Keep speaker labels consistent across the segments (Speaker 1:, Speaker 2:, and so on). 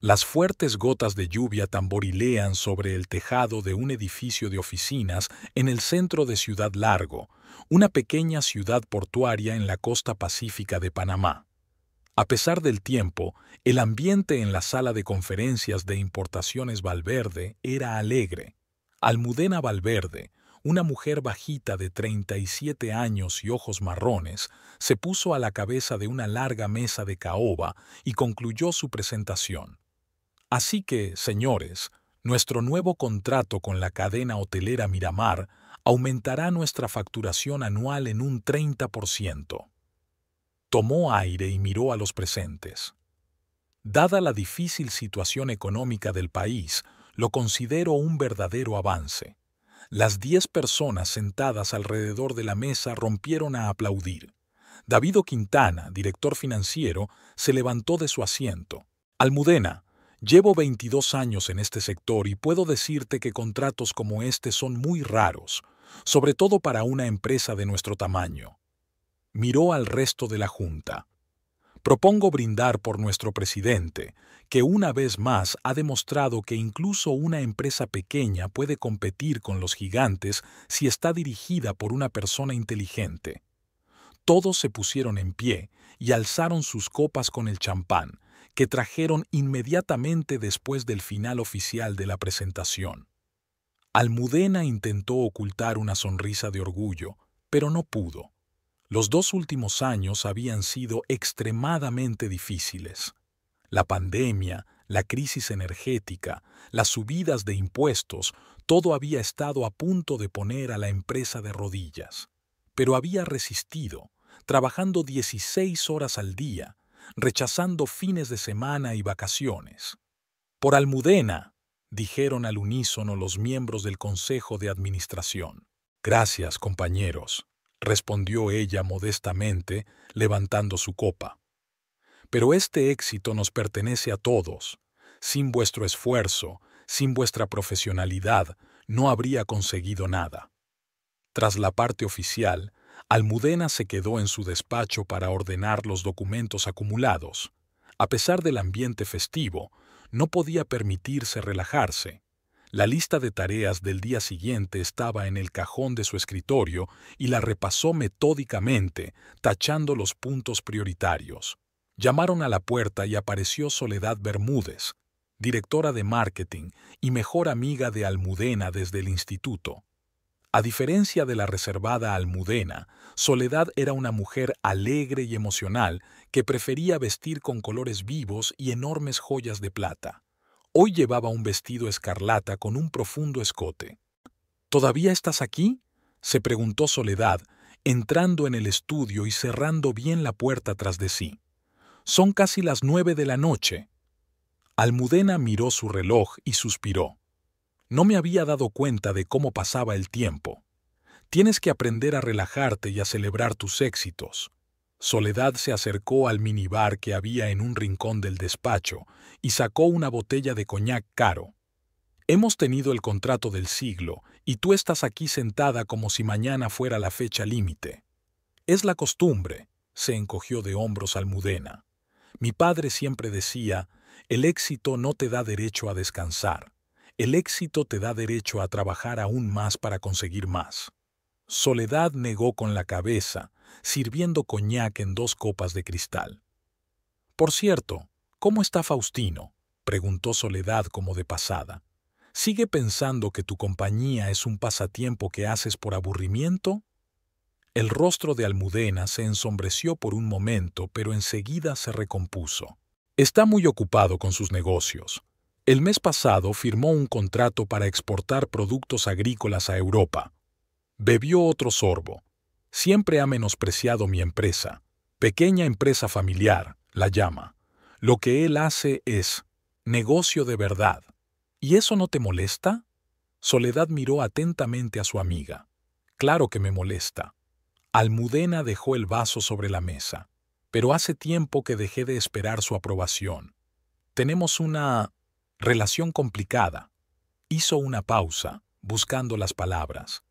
Speaker 1: Las fuertes gotas de lluvia tamborilean sobre el tejado de un edificio de oficinas en el centro de Ciudad Largo, una pequeña ciudad portuaria en la costa pacífica de Panamá. A pesar del tiempo, el ambiente en la sala de conferencias de Importaciones Valverde era alegre. Almudena Valverde, una mujer bajita de 37 años y ojos marrones, se puso a la cabeza de una larga mesa de caoba y concluyó su presentación. Así que, señores, nuestro nuevo contrato con la cadena hotelera Miramar aumentará nuestra facturación anual en un 30%. Tomó aire y miró a los presentes. Dada la difícil situación económica del país, lo considero un verdadero avance. Las 10 personas sentadas alrededor de la mesa rompieron a aplaudir. Davido Quintana, director financiero, se levantó de su asiento. Almudena, llevo 22 años en este sector y puedo decirte que contratos como este son muy raros, sobre todo para una empresa de nuestro tamaño. Miró al resto de la junta. Propongo brindar por nuestro presidente, que una vez más ha demostrado que incluso una empresa pequeña puede competir con los gigantes si está dirigida por una persona inteligente. Todos se pusieron en pie y alzaron sus copas con el champán, que trajeron inmediatamente después del final oficial de la presentación. Almudena intentó ocultar una sonrisa de orgullo, pero no pudo. Los 2 últimos años habían sido extremadamente difíciles. La pandemia, la crisis energética, las subidas de impuestos, todo había estado a punto de poner a la empresa de rodillas. Pero había resistido, trabajando 16 horas al día, rechazando fines de semana y vacaciones. «Por Almudena», dijeron al unísono los miembros del Consejo de Administración. «Gracias, compañeros», respondió ella modestamente, levantando su copa. «Pero este éxito nos pertenece a todos. Sin vuestro esfuerzo, sin vuestra profesionalidad, no habría conseguido nada». Tras la parte oficial, Almudena se quedó en su despacho para ordenar los documentos acumulados. A pesar del ambiente festivo, no podía permitirse relajarse. La lista de tareas del día siguiente estaba en el cajón de su escritorio y la repasó metódicamente, tachando los puntos prioritarios. Llamaron a la puerta y apareció Soledad Bermúdez, directora de marketing y mejor amiga de Almudena desde el instituto. A diferencia de la reservada Almudena, Soledad era una mujer alegre y emocional que prefería vestir con colores vivos y enormes joyas de plata. Hoy llevaba un vestido escarlata con un profundo escote. «¿Todavía estás aquí?», se preguntó Soledad, entrando en el estudio y cerrando bien la puerta tras de sí. «Son casi las 9 de la noche». Almudena miró su reloj y suspiró. «No me había dado cuenta de cómo pasaba el tiempo. Tienes que aprender a relajarte y a celebrar tus éxitos». Soledad se acercó al minibar que había en un rincón del despacho y sacó una botella de coñac caro. «Hemos tenido el contrato del siglo y tú estás aquí sentada como si mañana fuera la fecha límite». «Es la costumbre», se encogió de hombros Almudena. «Mi padre siempre decía, el éxito no te da derecho a descansar. El éxito te da derecho a trabajar aún más para conseguir más». Soledad negó con la cabeza, sirviendo coñac en 2 copas de cristal. «Por cierto, ¿cómo está Faustino?», preguntó Soledad como de pasada. «¿Sigue pensando que tu compañía es un pasatiempo que haces por aburrimiento?». El rostro de Almudena se ensombreció por un momento, pero enseguida se recompuso. «Está muy ocupado con sus negocios. El mes pasado firmó un contrato para exportar productos agrícolas a Europa». Bebió otro sorbo. «Siempre ha menospreciado mi empresa. Pequeña empresa familiar, la llama. Lo que él hace es negocio de verdad. ¿Y eso no te molesta?». Soledad miró atentamente a su amiga. «Claro que me molesta». Almudena dejó el vaso sobre la mesa. «Pero hace tiempo que dejé de esperar su aprobación. Tenemos una relación complicada». Hizo una pausa, buscando las palabras.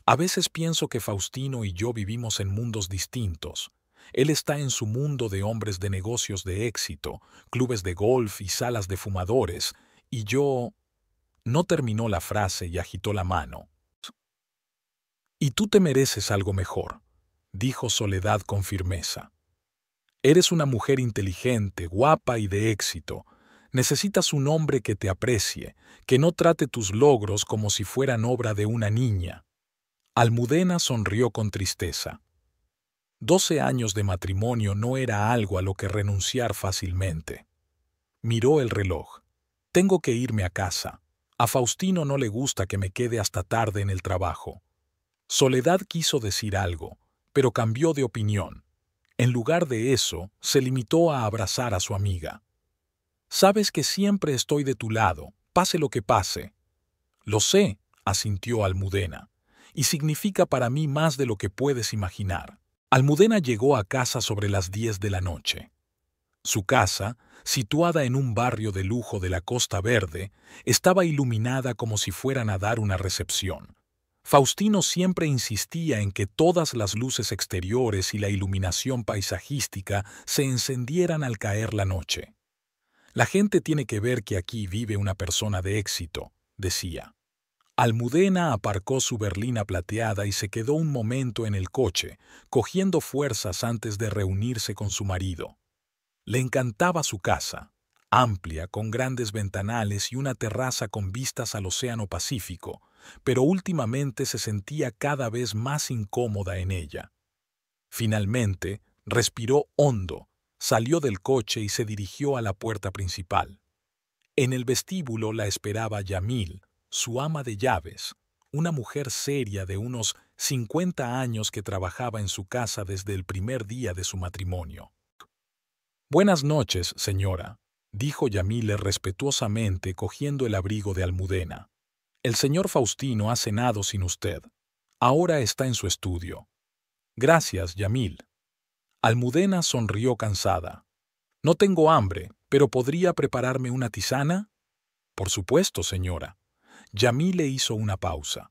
Speaker 1: «A veces pienso que Faustino y yo vivimos en mundos distintos. Él está en su mundo de hombres de negocios de éxito, clubes de golf y salas de fumadores, y yo... No terminó la frase y agitó la mano. Y tú te mereces algo mejor, dijo Soledad con firmeza. Eres una mujer inteligente, guapa y de éxito. Necesitas un hombre que te aprecie, que no trate tus logros como si fueran obra de una niña. Almudena sonrió con tristeza. 12 años de matrimonio no era algo a lo que renunciar fácilmente. Miró el reloj. Tengo que irme a casa. A Faustino no le gusta que me quede hasta tarde en el trabajo. Soledad quiso decir algo, pero cambió de opinión. En lugar de eso, se limitó a abrazar a su amiga. Sabes que siempre estoy de tu lado, pase lo que pase. Lo sé, asintió Almudena, y significa para mí más de lo que puedes imaginar. Almudena llegó a casa sobre las 10 de la noche. Su casa, situada en un barrio de lujo de la Costa Verde, estaba iluminada como si fueran a dar una recepción. Faustino siempre insistía en que todas las luces exteriores y la iluminación paisajística se encendieran al caer la noche. La gente tiene que ver que aquí vive una persona de éxito, decía. Almudena aparcó su berlina plateada y se quedó un momento en el coche, cogiendo fuerzas antes de reunirse con su marido. Le encantaba su casa, amplia, con grandes ventanales y una terraza con vistas al Océano Pacífico, pero últimamente se sentía cada vez más incómoda en ella. Finalmente, respiró hondo, salió del coche y se dirigió a la puerta principal. En el vestíbulo la esperaba Yamil, su ama de llaves, una mujer seria de unos 50 años que trabajaba en su casa desde el primer día de su matrimonio. «Buenas noches, señora», dijo Yamile respetuosamente cogiendo el abrigo de Almudena. «El señor Faustino ha cenado sin usted. Ahora está en su estudio». «Gracias, Yamil». Almudena sonrió cansada. «No tengo hambre, pero ¿podría prepararme una tisana?» «Por supuesto, señora». Yamile hizo una pausa.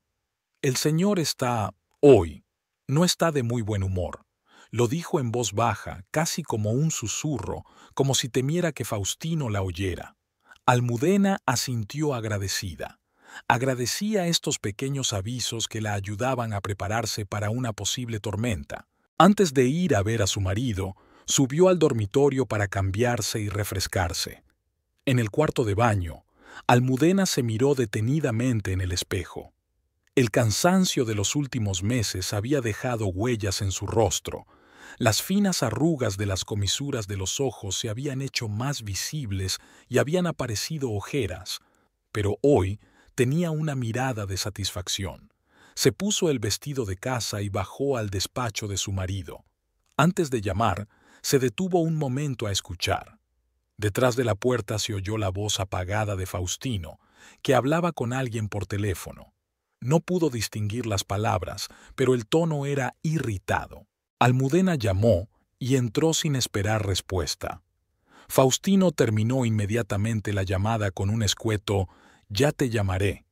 Speaker 1: «El señor está, hoy, no está de muy buen humor». Lo dijo en voz baja, casi como un susurro, como si temiera que Faustino la oyera. Almudena asintió agradecida. Agradecía estos pequeños avisos que la ayudaban a prepararse para una posible tormenta. Antes de ir a ver a su marido, subió al dormitorio para cambiarse y refrescarse. En el cuarto de baño, Almudena se miró detenidamente en el espejo. El cansancio de los últimos meses había dejado huellas en su rostro. Las finas arrugas de las comisuras de los ojos se habían hecho más visibles y habían aparecido ojeras, pero hoy tenía una mirada de satisfacción. Se puso el vestido de casa y bajó al despacho de su marido. Antes de llamar, se detuvo un momento a escuchar. Detrás de la puerta se oyó la voz apagada de Faustino, que hablaba con alguien por teléfono. No pudo distinguir las palabras, pero el tono era irritado. Almudena llamó y entró sin esperar respuesta. Faustino terminó inmediatamente la llamada con un escueto «Ya te llamaré».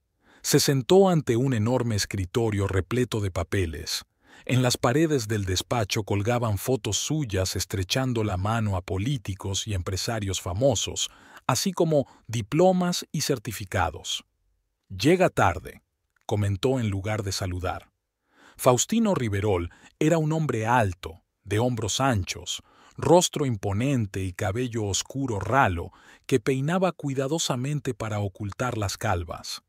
Speaker 1: Se sentó ante un enorme escritorio repleto de papeles. En las paredes del despacho colgaban fotos suyas estrechando la mano a políticos y empresarios famosos, así como diplomas y certificados. «Llega tarde», comentó en lugar de saludar. Faustino Riverol era un hombre alto, de hombros anchos, rostro imponente y cabello oscuro ralo que peinaba cuidadosamente para ocultar las calvas.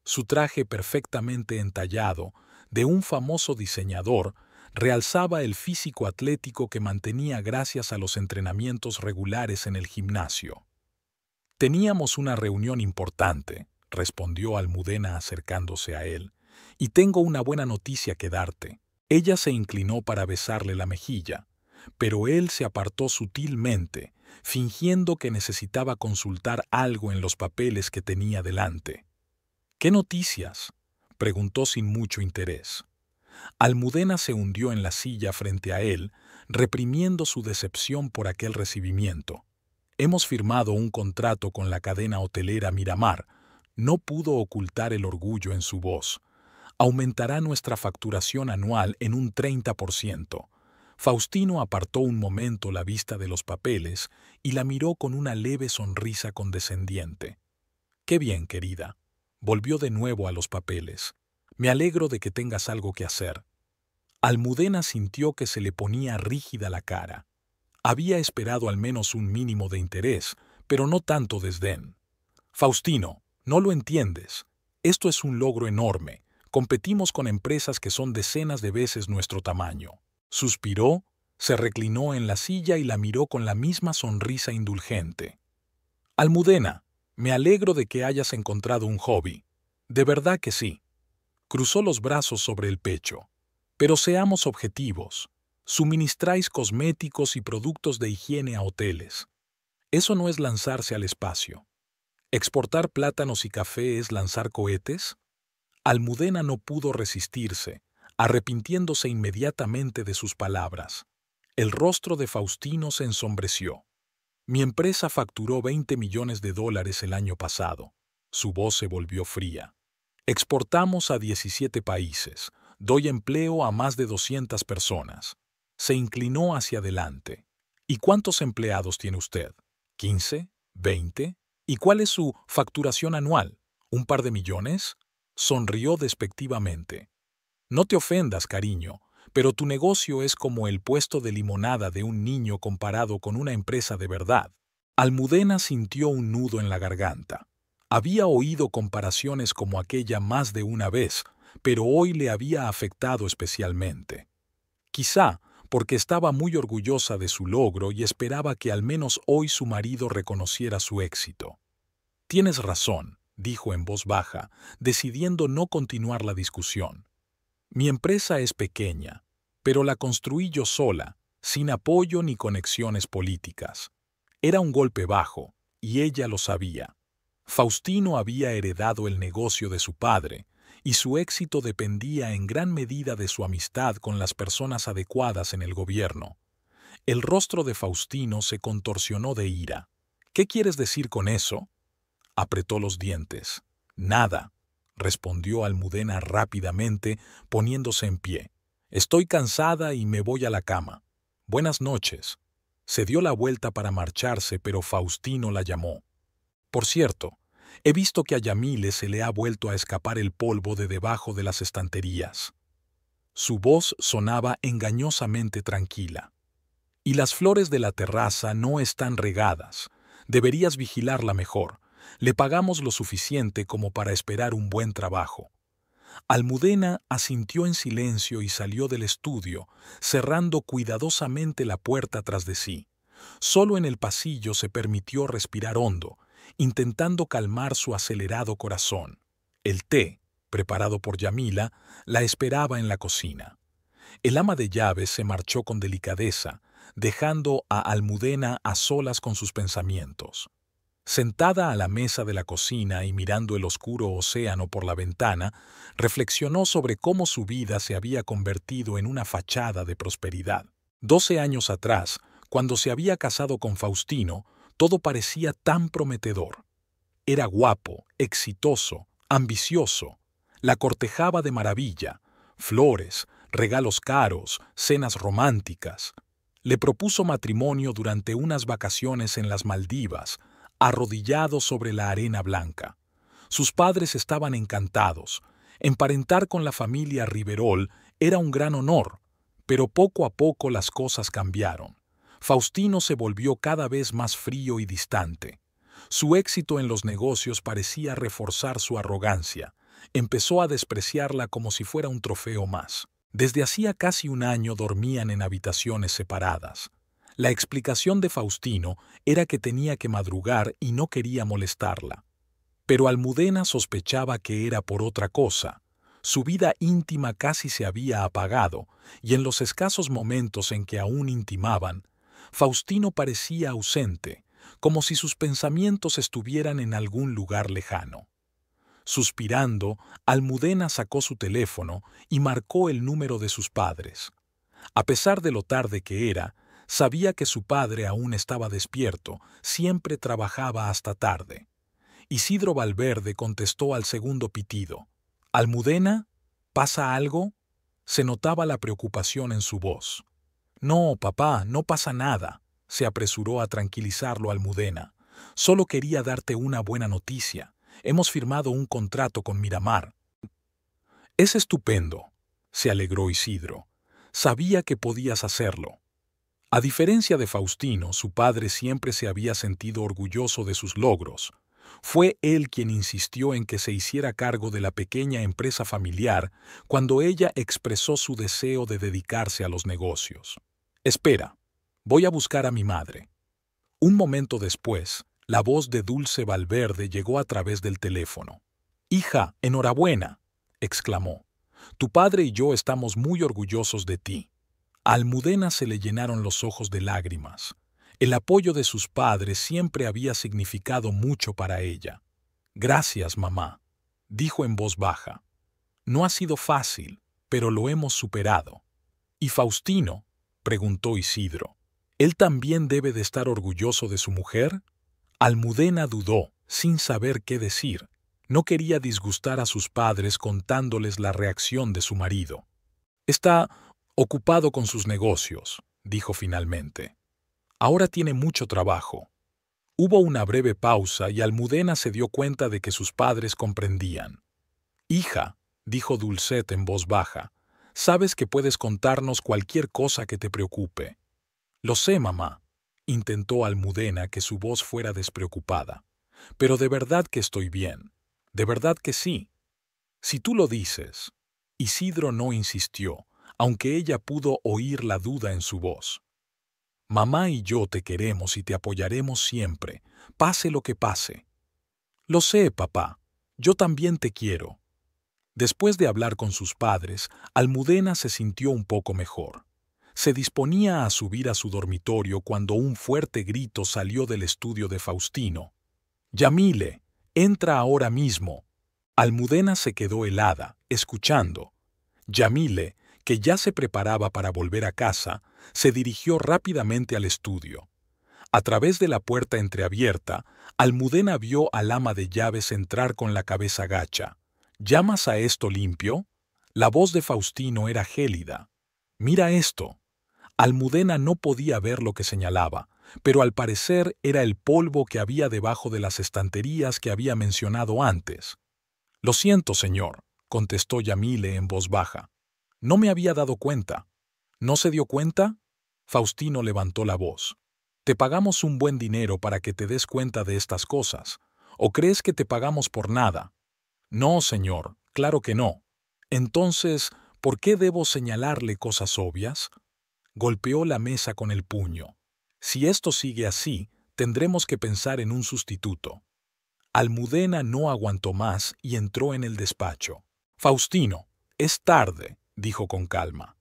Speaker 1: Su traje perfectamente entallado, de un famoso diseñador, realzaba el físico atlético que mantenía gracias a los entrenamientos regulares en el gimnasio. «Teníamos una reunión importante», respondió Almudena acercándose a él, «y tengo una buena noticia que darte». Ella se inclinó para besarle la mejilla, pero él se apartó sutilmente, fingiendo que necesitaba consultar algo en los papeles que tenía delante. «¿Qué noticias?», preguntó sin mucho interés. Almudena se hundió en la silla frente a él, reprimiendo su decepción por aquel recibimiento. «Hemos firmado un contrato con la cadena hotelera Miramar». No pudo ocultar el orgullo en su voz. «Aumentará nuestra facturación anual en un 30%. Faustino apartó un momento la vista de los papeles y la miró con una leve sonrisa condescendiente. «Qué bien, querida». Volvió de nuevo a los papeles. «Me alegro de que tengas algo que hacer». Almudena sintió que se le ponía rígida la cara. Había esperado al menos un mínimo de interés, pero no tanto desdén. «Faustino, no lo entiendes. Esto es un logro enorme. Competimos con empresas que son decenas de veces nuestro tamaño». Suspiró, se reclinó en la silla y la miró con la misma sonrisa indulgente. «Almudena, me alegro de que hayas encontrado un hobby. De verdad que sí». Cruzó los brazos sobre el pecho. «Pero seamos objetivos. Suministráis cosméticos y productos de higiene a hoteles. Eso no es lanzarse al espacio. ¿Exportar plátanos y café es lanzar cohetes?». Almudena no pudo resistirse, arrepintiéndose inmediatamente de sus palabras. El rostro de Faustino se ensombreció. «Mi empresa facturó $20 millones el año pasado». Su voz se volvió fría. «Exportamos a 17 países. Doy empleo a más de 200 personas». Se inclinó hacia adelante. «¿Y cuántos empleados tiene usted? ¿15? ¿20? ¿Y cuál es su facturación anual? ¿Un par de millones?». Sonrió despectivamente. «No te ofendas, cariño, pero tu negocio es como el puesto de limonada de un niño comparado con una empresa de verdad». Almudena sintió un nudo en la garganta. Había oído comparaciones como aquella más de una vez, pero hoy le había afectado especialmente. Quizá porque estaba muy orgullosa de su logro y esperaba que al menos hoy su marido reconociera su éxito. «Tienes razón», dijo en voz baja, decidiendo no continuar la discusión. «Mi empresa es pequeña, pero la construí yo sola, sin apoyo ni conexiones políticas. Era un golpe bajo, y ella lo sabía. Faustino había heredado el negocio de su padre, y su éxito dependía en gran medida de su amistad con las personas adecuadas en el gobierno». El rostro de Faustino se contorsionó de ira. «¿Qué quieres decir con eso?». Apretó los dientes. «Nada», respondió Almudena rápidamente, poniéndose en pie. «Estoy cansada y me voy a la cama. Buenas noches». Se dio la vuelta para marcharse, pero Faustino la llamó. «Por cierto, he visto que a Yamile se le ha vuelto a escapar el polvo de debajo de las estanterías». Su voz sonaba engañosamente tranquila. «Y las flores de la terraza no están regadas. Deberías vigilarla mejor. Le pagamos lo suficiente como para esperar un buen trabajo». Almudena asintió en silencio y salió del estudio, cerrando cuidadosamente la puerta tras de sí. Solo en el pasillo se permitió respirar hondo, intentando calmar su acelerado corazón. El té, preparado por Yamila, la esperaba en la cocina. El ama de llaves se marchó con delicadeza, dejando a Almudena a solas con sus pensamientos. Sentada a la mesa de la cocina y mirando el oscuro océano por la ventana, reflexionó sobre cómo su vida se había convertido en una fachada de prosperidad. 12 años atrás, cuando se había casado con Faustino, todo parecía tan prometedor. Era guapo, exitoso, ambicioso. La cortejaba de maravilla. Flores, regalos caros, cenas románticas. Le propuso matrimonio durante unas vacaciones en las Maldivas, arrodillado sobre la arena blanca. Sus padres estaban encantados. Emparentar con la familia Riverol era un gran honor, pero poco a poco las cosas cambiaron. Faustino se volvió cada vez más frío y distante. Su éxito en los negocios parecía reforzar su arrogancia. Empezó a despreciarla como si fuera un trofeo más. Desde hacía casi un año dormían en habitaciones separadas. La explicación de Faustino era que tenía que madrugar y no quería molestarla. Pero Almudena sospechaba que era por otra cosa. Su vida íntima casi se había apagado, y en los escasos momentos en que aún intimaban, Faustino parecía ausente, como si sus pensamientos estuvieran en algún lugar lejano. Suspirando, Almudena sacó su teléfono y marcó el número de sus padres. A pesar de lo tarde que era, sabía que su padre aún estaba despierto, siempre trabajaba hasta tarde. Isidro Valverde contestó al segundo pitido. «¿Almudena? ¿Pasa algo?». Se notaba la preocupación en su voz. No, papá, no pasa nada, se apresuró a tranquilizarlo Almudena. Solo quería darte una buena noticia. Hemos firmado un contrato con Miramar. Es estupendo, se alegró Isidro. Sabía que podías hacerlo. A diferencia de Faustino, su padre siempre se había sentido orgulloso de sus logros. Fue él quien insistió en que se hiciera cargo de la pequeña empresa familiar cuando ella expresó su deseo de dedicarse a los negocios. Espera, voy a buscar a mi madre. Un momento después, la voz de Dulce Valverde llegó a través del teléfono. «Hija, enhorabuena», exclamó. «Tu padre y yo estamos muy orgullosos de ti». A Almudena se le llenaron los ojos de lágrimas. El apoyo de sus padres siempre había significado mucho para ella. «Gracias, mamá», dijo en voz baja. «No ha sido fácil, pero lo hemos superado». «¿Y Faustino?», preguntó Isidro. «¿Él también debe de estar orgulloso de su mujer?». Almudena dudó, sin saber qué decir. No quería disgustar a sus padres contándoles la reacción de su marido. «Está ocupado con sus negocios», dijo finalmente. «Ahora tiene mucho trabajo». Hubo una breve pausa y Almudena se dio cuenta de que sus padres comprendían. «Hija», dijo Dulcet en voz baja, «sabes que puedes contarnos cualquier cosa que te preocupe». «Lo sé, mamá», intentó Almudena que su voz fuera despreocupada. «Pero de verdad que estoy bien. De verdad que sí. Si tú lo dices». Isidro no insistió, aunque ella pudo oír la duda en su voz. «Mamá y yo te queremos y te apoyaremos siempre, pase lo que pase». «Lo sé, papá. Yo también te quiero». Después de hablar con sus padres, Almudena se sintió un poco mejor. Se disponía a subir a su dormitorio cuando un fuerte grito salió del estudio de Faustino. «Yamile, entra ahora mismo». Almudena se quedó helada, escuchando. Yamile, que ya se preparaba para volver a casa, se dirigió rápidamente al estudio. A través de la puerta entreabierta, Almudena vio al ama de llaves entrar con la cabeza gacha. «¿Llamas a esto limpio?». La voz de Faustino era gélida. «Mira esto». Almudena no podía ver lo que señalaba, pero al parecer era el polvo que había debajo de las estanterías que había mencionado antes. «Lo siento, señor», contestó Yamile en voz baja. «No me había dado cuenta». «¿No se dio cuenta?». Faustino levantó la voz. «Te pagamos un buen dinero para que te des cuenta de estas cosas. ¿O crees que te pagamos por nada?». «No, señor, claro que no». «Entonces, ¿por qué debo señalarle cosas obvias?». Golpeó la mesa con el puño. «Si esto sigue así, tendremos que pensar en un sustituto». Almudena no aguantó más y entró en el despacho. «Faustino, es tarde», dijo con calma.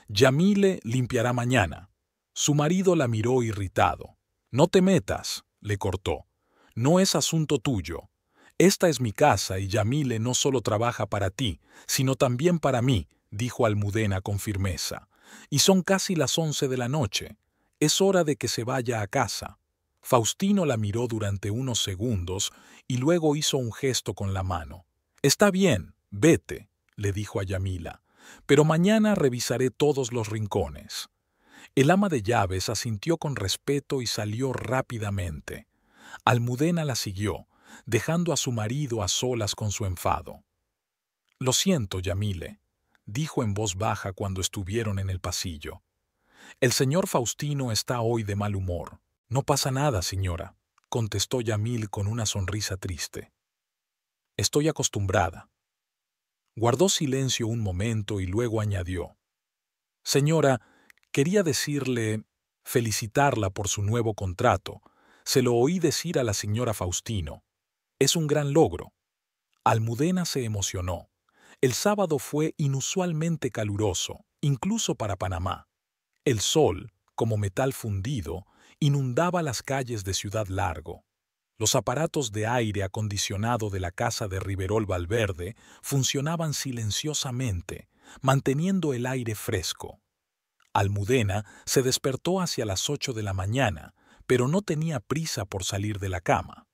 Speaker 1: «Yamile limpiará mañana». Su marido la miró irritado. «No te metas», le cortó. «No es asunto tuyo. Esta es mi casa y Yamile no solo trabaja para ti, sino también para mí», dijo Almudena con firmeza. «Y son casi las 11 de la noche. Es hora de que se vaya a casa». Faustino la miró durante unos segundos y luego hizo un gesto con la mano. «Está bien, vete», le dijo a Yamila, «pero mañana revisaré todos los rincones». El ama de llaves asintió con respeto y salió rápidamente. Almudena la siguió, dejando a su marido a solas con su enfado. «Lo siento, Yamile», dijo en voz baja cuando estuvieron en el pasillo. «El señor Faustino está hoy de mal humor». «No pasa nada, señora», contestó Yamil con una sonrisa triste. «Estoy acostumbrada». Guardó silencio un momento y luego añadió. «Señora, quería decirle, felicitarla por su nuevo contrato. Se lo oí decir a la señora Faustino. Es un gran logro». Almudena se emocionó. El sábado fue inusualmente caluroso, incluso para Panamá. El sol, como metal fundido, inundaba las calles de Ciudad Largo. Los aparatos de aire acondicionado de la casa de Riverol Valverde funcionaban silenciosamente, manteniendo el aire fresco. Almudena se despertó hacia las 8 de la mañana, pero no tenía prisa por salir de la cama.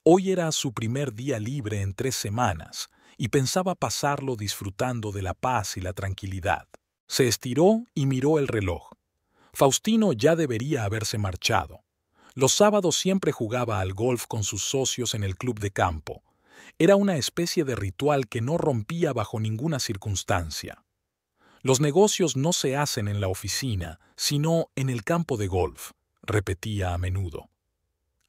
Speaker 1: Hoy era su primer día libre en 3 semanas y pensaba pasarlo disfrutando de la paz y la tranquilidad. Se estiró y miró el reloj. Faustino ya debería haberse marchado. Los sábados siempre jugaba al golf con sus socios en el club de campo. Era una especie de ritual que no rompía bajo ninguna circunstancia. Los negocios no se hacen en la oficina, sino en el campo de golf, repetía a menudo.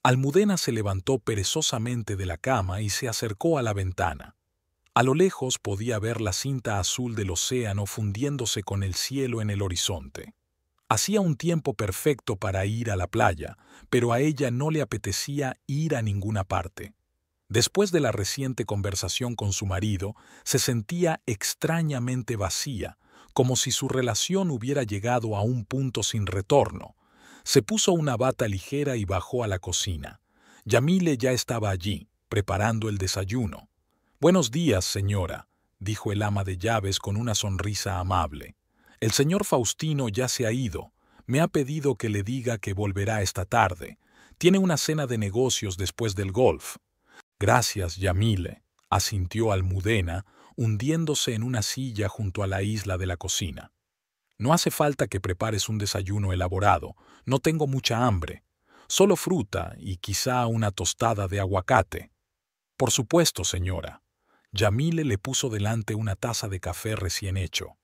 Speaker 1: Almudena se levantó perezosamente de la cama y se acercó a la ventana. A lo lejos podía ver la cinta azul del océano fundiéndose con el cielo en el horizonte. Hacía un tiempo perfecto para ir a la playa, pero a ella no le apetecía ir a ninguna parte. Después de la reciente conversación con su marido, se sentía extrañamente vacía, como si su relación hubiera llegado a un punto sin retorno. Se puso una bata ligera y bajó a la cocina. Yamile ya estaba allí, preparando el desayuno. «Buenos días, señora», dijo el ama de llaves con una sonrisa amable. «El señor Faustino ya se ha ido. Me ha pedido que le diga que volverá esta tarde. Tiene una cena de negocios después del golf». «Gracias, Yamile», asintió Almudena, hundiéndose en una silla junto a la isla de la cocina. «No hace falta que prepares un desayuno elaborado. No tengo mucha hambre. Solo fruta y quizá una tostada de aguacate». «Por supuesto, señora». Yamile le puso delante una taza de café recién hecho.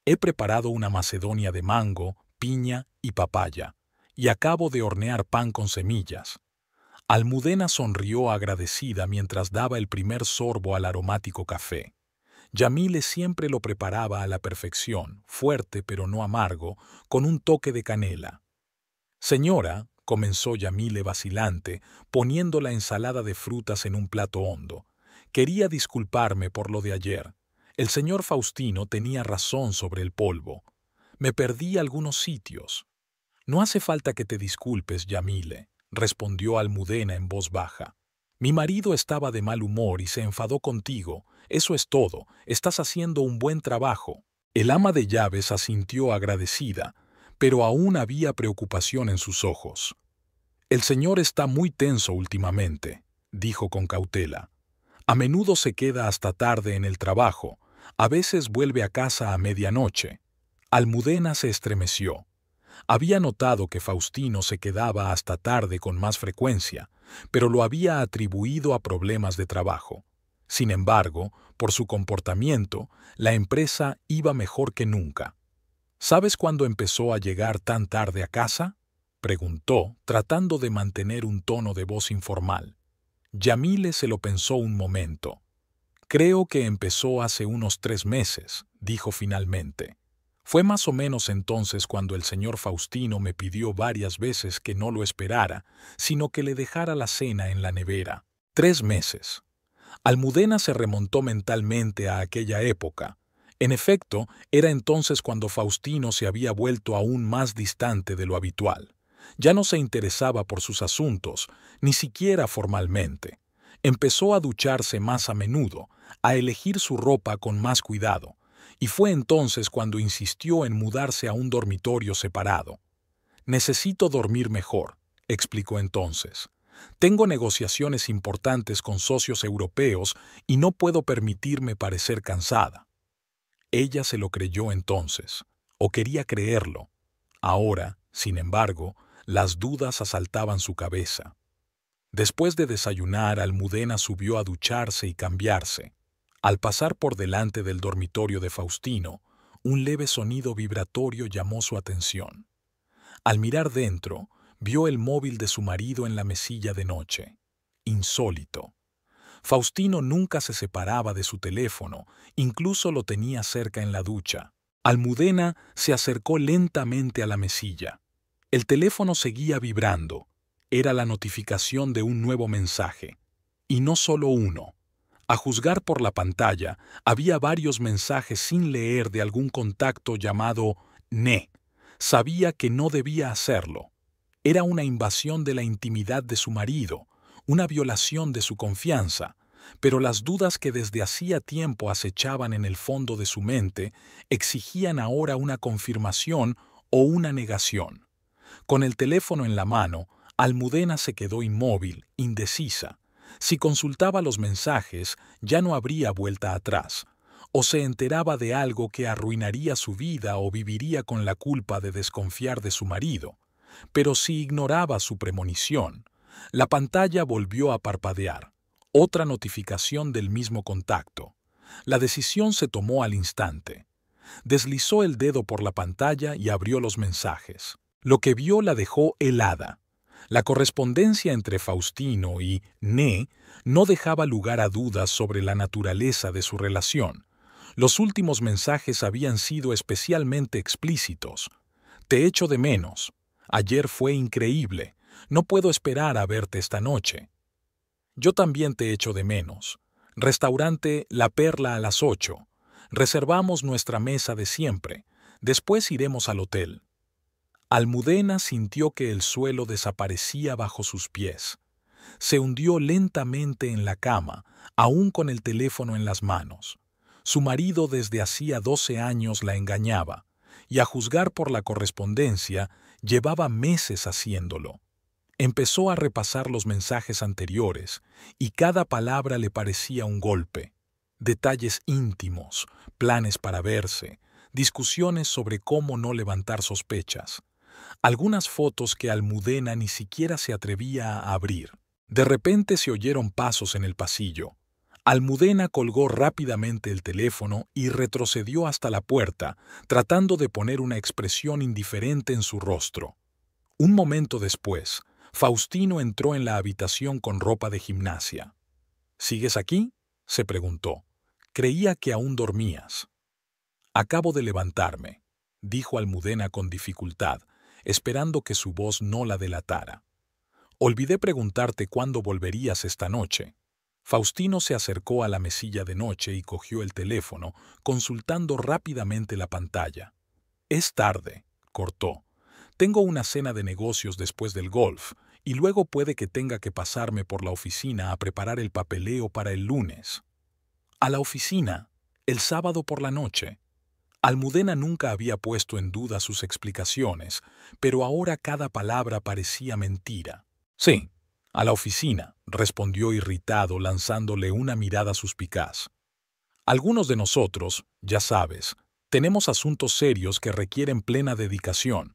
Speaker 1: «He preparado una macedonia de mango, piña y papaya, y acabo de hornear pan con semillas». Almudena sonrió agradecida mientras daba el primer sorbo al aromático café. Yamile siempre lo preparaba a la perfección, fuerte pero no amargo, con un toque de canela. «Señora», comenzó Yamile vacilante, poniendo la ensalada de frutas en un plato hondo, «quería disculparme por lo de ayer. El señor Faustino tenía razón sobre el polvo. Me perdí algunos sitios». «No hace falta que te disculpes, Yamile», respondió Almudena en voz baja. «Mi marido estaba de mal humor y se enfadó contigo. Eso es todo. Estás haciendo un buen trabajo». El ama de llaves asintió agradecida, pero aún había preocupación en sus ojos. «El señor está muy tenso últimamente», dijo con cautela. «A menudo se queda hasta tarde en el trabajo. A veces vuelve a casa a medianoche». Almudena se estremeció. Había notado que Faustino se quedaba hasta tarde con más frecuencia, pero lo había atribuido a problemas de trabajo. Sin embargo, por su comportamiento, la empresa iba mejor que nunca. «¿Sabes cuándo empezó a llegar tan tarde a casa?», preguntó, tratando de mantener un tono de voz informal. Yamile se lo pensó un momento. «Creo que empezó hace unos 3 meses», dijo finalmente. «Fue más o menos entonces cuando el señor Faustino me pidió varias veces que no lo esperara, sino que le dejara la cena en la nevera. 3 meses». Almudena se remontó mentalmente a aquella época. En efecto, era entonces cuando Faustino se había vuelto aún más distante de lo habitual. Ya no se interesaba por sus asuntos, ni siquiera formalmente. Empezó a ducharse más a menudo, a elegir su ropa con más cuidado, y fue entonces cuando insistió en mudarse a un dormitorio separado. «Necesito dormir mejor», explicó entonces. «Tengo negociaciones importantes con socios europeos y no puedo permitirme parecer cansada». Ella se lo creyó entonces, o quería creerlo. Ahora, sin embargo, las dudas asaltaban su cabeza. Después de desayunar, Almudena subió a ducharse y cambiarse. Al pasar por delante del dormitorio de Faustino, un leve sonido vibratorio llamó su atención. Al mirar dentro, vio el móvil de su marido en la mesilla de noche. Insólito. Faustino nunca se separaba de su teléfono, incluso lo tenía cerca en la ducha. Almudena se acercó lentamente a la mesilla. El teléfono seguía vibrando. Era la notificación de un nuevo mensaje. Y no solo uno. A juzgar por la pantalla, había varios mensajes sin leer de algún contacto llamado Ne. Sabía que no debía hacerlo. Era una invasión de la intimidad de su marido, una violación de su confianza, pero las dudas que desde hacía tiempo acechaban en el fondo de su mente exigían ahora una confirmación o una negación. Con el teléfono en la mano, Almudena se quedó inmóvil, indecisa. Si consultaba los mensajes, ya no habría vuelta atrás. o se enteraba de algo que arruinaría su vida o viviría con la culpa de desconfiar de su marido. Pero si ignoraba su premonición, la pantalla volvió a parpadear. Otra notificación del mismo contacto. La decisión se tomó al instante. Deslizó el dedo por la pantalla y abrió los mensajes. Lo que vio la dejó helada. La correspondencia entre Faustino y Ne no dejaba lugar a dudas sobre la naturaleza de su relación. Los últimos mensajes habían sido especialmente explícitos. Te echo de menos. Ayer fue increíble. No puedo esperar a verte esta noche. Yo también te echo de menos. Restaurante La Perla a las 8. Reservamos nuestra mesa de siempre. Después iremos al hotel. Almudena sintió que el suelo desaparecía bajo sus pies. Se hundió lentamente en la cama, aún con el teléfono en las manos. Su marido desde hacía 12 años la engañaba, y a juzgar por la correspondencia, llevaba meses haciéndolo. Empezó a repasar los mensajes anteriores, y cada palabra le parecía un golpe. Detalles íntimos, planes para verse, discusiones sobre cómo no levantar sospechas. Algunas fotos que Almudena ni siquiera se atrevía a abrir. De repente se oyeron pasos en el pasillo. Almudena colgó rápidamente el teléfono y retrocedió hasta la puerta, tratando de poner una expresión indiferente en su rostro. Un momento después, Faustino entró en la habitación con ropa de gimnasia. ¿Sigues aquí?, se preguntó. Creía que aún dormías. Acabo de levantarme, dijo Almudena con dificultad, esperando que su voz no la delatara. Olvidé preguntarte cuándo volverías esta noche. Faustino se acercó a la mesilla de noche y cogió el teléfono, consultando rápidamente la pantalla. Es tarde, cortó. Tengo una cena de negocios después del golf, y luego puede que tenga que pasarme por la oficina a preparar el papeleo para el lunes. A la oficina, el sábado por la noche. Almudena nunca había puesto en duda sus explicaciones, pero ahora cada palabra parecía mentira. Sí, a la oficina, respondió irritado lanzándole una mirada suspicaz. Algunos de nosotros, ya sabes, tenemos asuntos serios que requieren plena dedicación.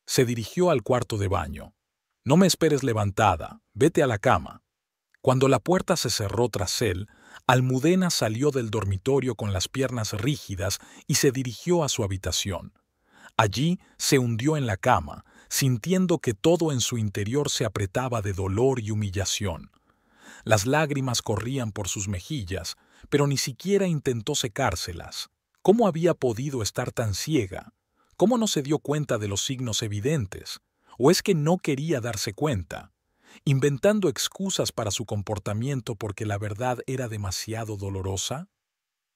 Speaker 1: Se dirigió al cuarto de baño. No me esperes levantada, vete a la cama. Cuando la puerta se cerró tras él, Almudena salió del dormitorio con las piernas rígidas y se dirigió a su habitación. Allí se hundió en la cama, sintiendo que todo en su interior se apretaba de dolor y humillación. Las lágrimas corrían por sus mejillas, pero ni siquiera intentó secárselas. ¿Cómo había podido estar tan ciega? ¿Cómo no se dio cuenta de los signos evidentes? ¿O es que no quería darse cuenta? ¿Inventando excusas para su comportamiento porque la verdad era demasiado dolorosa?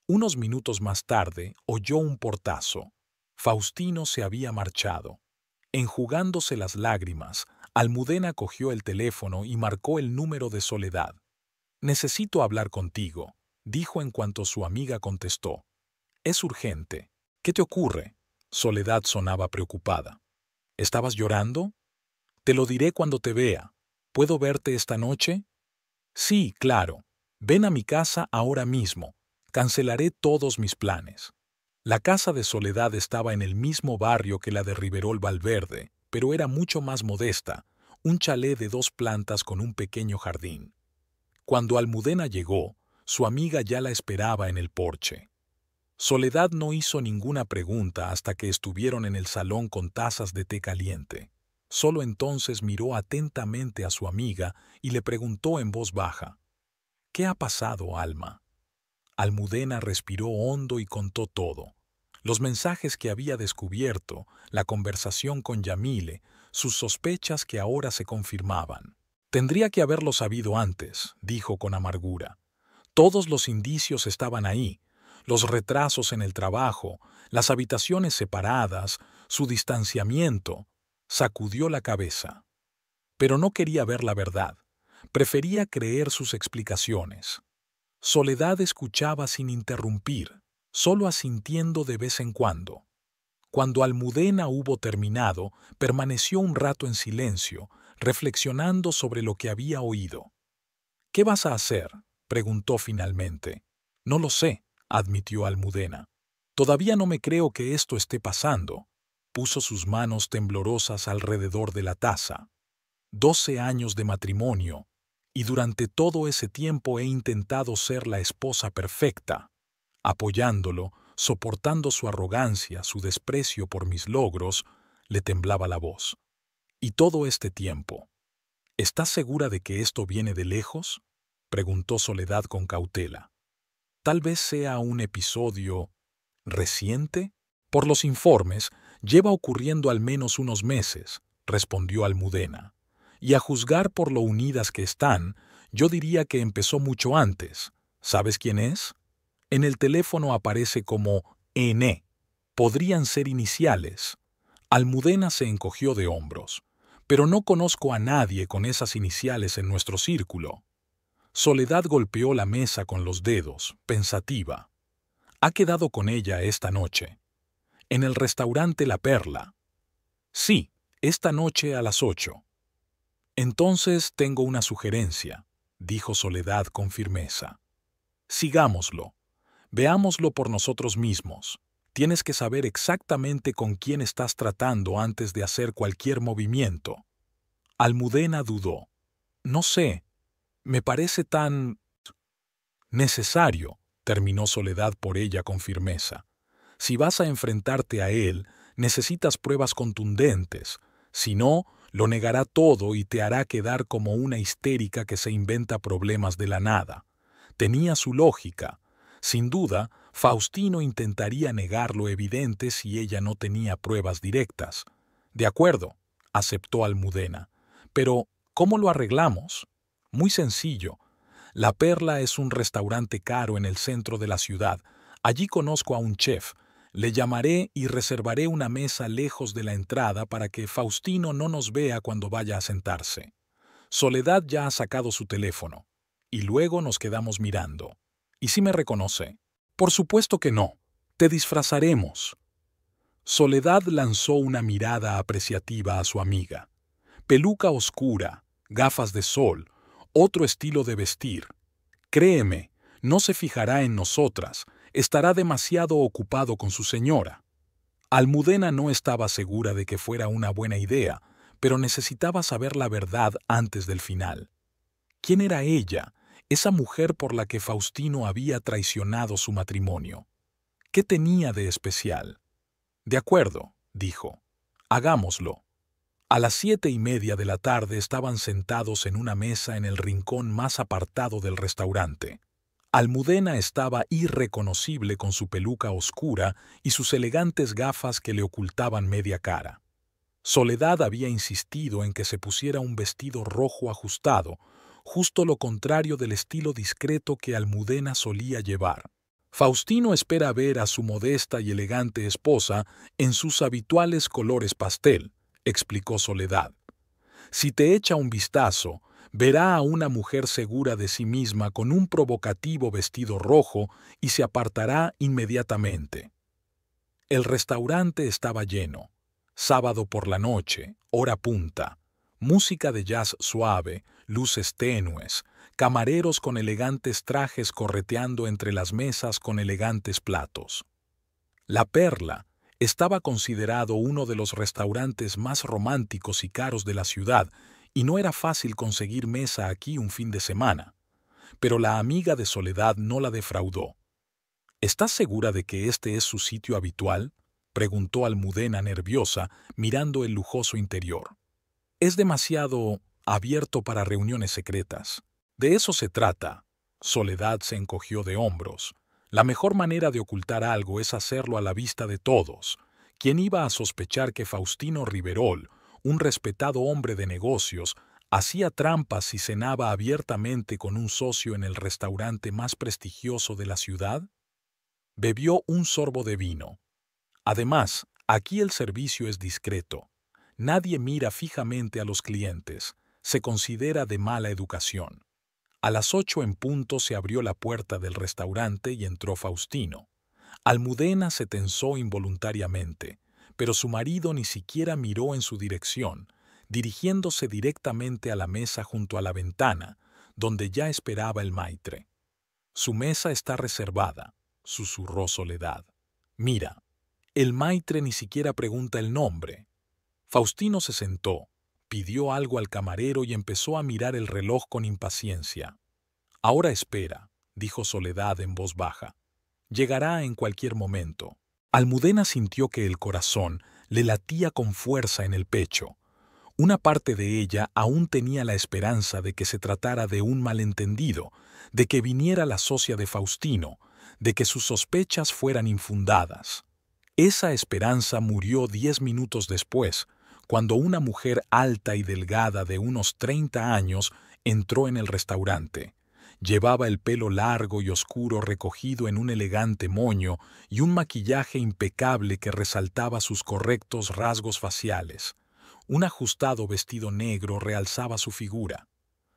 Speaker 1: Unos minutos más tarde oyó un portazo. Faustino se había marchado. Enjugándose las lágrimas, Almudena cogió el teléfono y marcó el número de Soledad. «Necesito hablar contigo», dijo en cuanto su amiga contestó. «Es urgente. ¿Qué te ocurre?» Soledad sonaba preocupada. «¿Estabas llorando?» «Te lo diré cuando te vea. ¿Puedo verte esta noche?» «Sí, claro. Ven a mi casa ahora mismo. Cancelaré todos mis planes». La casa de Soledad estaba en el mismo barrio que la de Riverol Valverde, pero era mucho más modesta, un chalet de 2 plantas con un pequeño jardín. Cuando Almudena llegó, su amiga ya la esperaba en el porche. Soledad no hizo ninguna pregunta hasta que estuvieron en el salón con tazas de té caliente. Solo entonces miró atentamente a su amiga y le preguntó en voz baja: «¿Qué ha pasado, Alma?» Almudena respiró hondo y contó todo. Los mensajes que había descubierto, la conversación con Yamile, sus sospechas que ahora se confirmaban. «Tendría que haberlo sabido antes», dijo con amargura. «Todos los indicios estaban ahí, los retrasos en el trabajo, las habitaciones separadas, su distanciamiento». Sacudió la cabeza. Pero no quería ver la verdad. Prefería creer sus explicaciones. Soledad escuchaba sin interrumpir, solo asintiendo de vez en cuando. Cuando Almudena hubo terminado, permaneció un rato en silencio, reflexionando sobre lo que había oído. «¿Qué vas a hacer?», preguntó finalmente. «No lo sé. admitió Almudena. Todavía no me creo que esto esté pasando. Puso sus manos temblorosas alrededor de la taza. 12 años de matrimonio, y durante todo ese tiempo he intentado ser la esposa perfecta, apoyándolo, soportando su arrogancia, su desprecio por mis logros, le temblaba la voz. Y todo este tiempo, ¿estás segura de que esto viene de lejos?, preguntó Soledad con cautela. Tal vez sea un episodio reciente. Por los informes, lleva ocurriendo al menos unos meses, respondió Almudena. Y a juzgar por lo unidas que están, yo diría que empezó mucho antes. ¿Sabes quién es? En el teléfono aparece como N. Podrían ser iniciales. Almudena se encogió de hombros. Pero no conozco a nadie con esas iniciales en nuestro círculo. Soledad golpeó la mesa con los dedos, pensativa. ¿Ha quedado con ella esta noche? En el restaurante La Perla. Sí, esta noche a las 8. Entonces tengo una sugerencia, dijo Soledad con firmeza. Sigámoslo. Veámoslo por nosotros mismos. Tienes que saber exactamente con quién estás tratando antes de hacer cualquier movimiento. Almudena dudó. No sé. Me parece tan necesario, terminó Soledad por ella con firmeza. Si vas a enfrentarte a él, necesitas pruebas contundentes. Si no, lo negará todo y te hará quedar como una histérica que se inventa problemas de la nada. Tenía su lógica. Sin duda, Faustino intentaría negar lo evidente si ella no tenía pruebas directas. De acuerdo, aceptó Almudena. Pero, ¿cómo lo arreglamos? Muy sencillo. La Perla es un restaurante caro en el centro de la ciudad. Allí conozco a un chef. Le llamaré y reservaré una mesa lejos de la entrada para que Faustino no nos vea cuando vaya a sentarse. Soledad ya ha sacado su teléfono. Y luego nos quedamos mirando. ¿Y si me reconoce? Por supuesto que no. Te disfrazaremos. Soledad lanzó una mirada apreciativa a su amiga. Peluca oscura, gafas de sol, otro estilo de vestir. Créeme, no se fijará en nosotras, estará demasiado ocupado con su señora. Almudena no estaba segura de que fuera una buena idea, pero necesitaba saber la verdad antes del final. ¿Quién era ella, esa mujer por la que Faustino había traicionado su matrimonio? ¿Qué tenía de especial? De acuerdo, dijo. Hagámoslo. A las 7:30 de la tarde estaban sentados en una mesa en el rincón más apartado del restaurante. Almudena estaba irreconocible con su peluca oscura y sus elegantes gafas que le ocultaban media cara. Soledad había insistido en que se pusiera un vestido rojo ajustado, justo lo contrario del estilo discreto que Almudena solía llevar. Faustino espera ver a su modesta y elegante esposa en sus habituales colores pastel, explicó Soledad. Si te echa un vistazo, verá a una mujer segura de sí misma con un provocativo vestido rojo y se apartará inmediatamente. El restaurante estaba lleno. Sábado por la noche, hora punta, música de jazz suave, luces tenues, camareros con elegantes trajes correteando entre las mesas con elegantes platos. La Perla estaba considerado uno de los restaurantes más románticos y caros de la ciudad, y no era fácil conseguir mesa aquí un fin de semana. Pero la amiga de Soledad no la defraudó. ¿Estás segura de que este es su sitio habitual?, preguntó Almudena nerviosa, mirando el lujoso interior. Es demasiado abierto para reuniones secretas. De eso se trata. Soledad se encogió de hombros. La mejor manera de ocultar algo es hacerlo a la vista de todos. ¿Quién iba a sospechar que Faustino Riverol, un respetado hombre de negocios, hacía trampas y cenaba abiertamente con un socio en el restaurante más prestigioso de la ciudad? Bebió un sorbo de vino. Además, aquí el servicio es discreto. Nadie mira fijamente a los clientes. Se considera de mala educación. A las 8 en punto se abrió la puerta del restaurante y entró Faustino. Almudena se tensó involuntariamente, pero su marido ni siquiera miró en su dirección, dirigiéndose directamente a la mesa junto a la ventana, donde ya esperaba el maitre. Su mesa está reservada. susurró Soledad. Mira, el maitre ni siquiera pregunta el nombre. Faustino se sentó, pidió algo al camarero y empezó a mirar el reloj con impaciencia. Ahora espera, dijo Soledad en voz baja. Llegará en cualquier momento. Almudena sintió que el corazón le latía con fuerza en el pecho. Una parte de ella aún tenía la esperanza de que se tratara de un malentendido, de que viniera la socia de Faustino, de que sus sospechas fueran infundadas. Esa esperanza murió 10 minutos después, cuando una mujer alta y delgada de unos 30 años entró en el restaurante. Llevaba el pelo largo y oscuro recogido en un elegante moño y un maquillaje impecable que resaltaba sus correctos rasgos faciales. Un ajustado vestido negro realzaba su figura.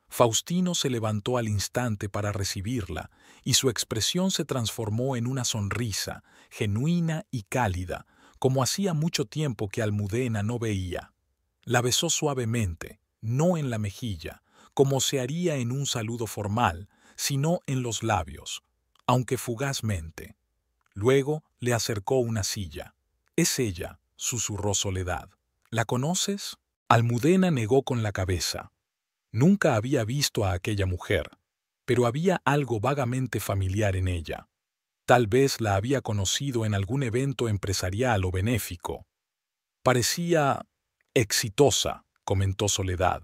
Speaker 1: Faustino se levantó al instante para recibirla, y su expresión se transformó en una sonrisa, genuina y cálida, como hacía mucho tiempo que Almudena no veía. La besó suavemente, no en la mejilla, como se haría en un saludo formal, sino en los labios, aunque fugazmente. Luego le acercó una silla. «Es ella», susurró Soledad. «¿La conoces?» Almudena negó con la cabeza. Nunca había visto a aquella mujer, pero había algo vagamente familiar en ella. Tal vez la había conocido en algún evento empresarial o benéfico. Parecía exitosa, comentó Soledad.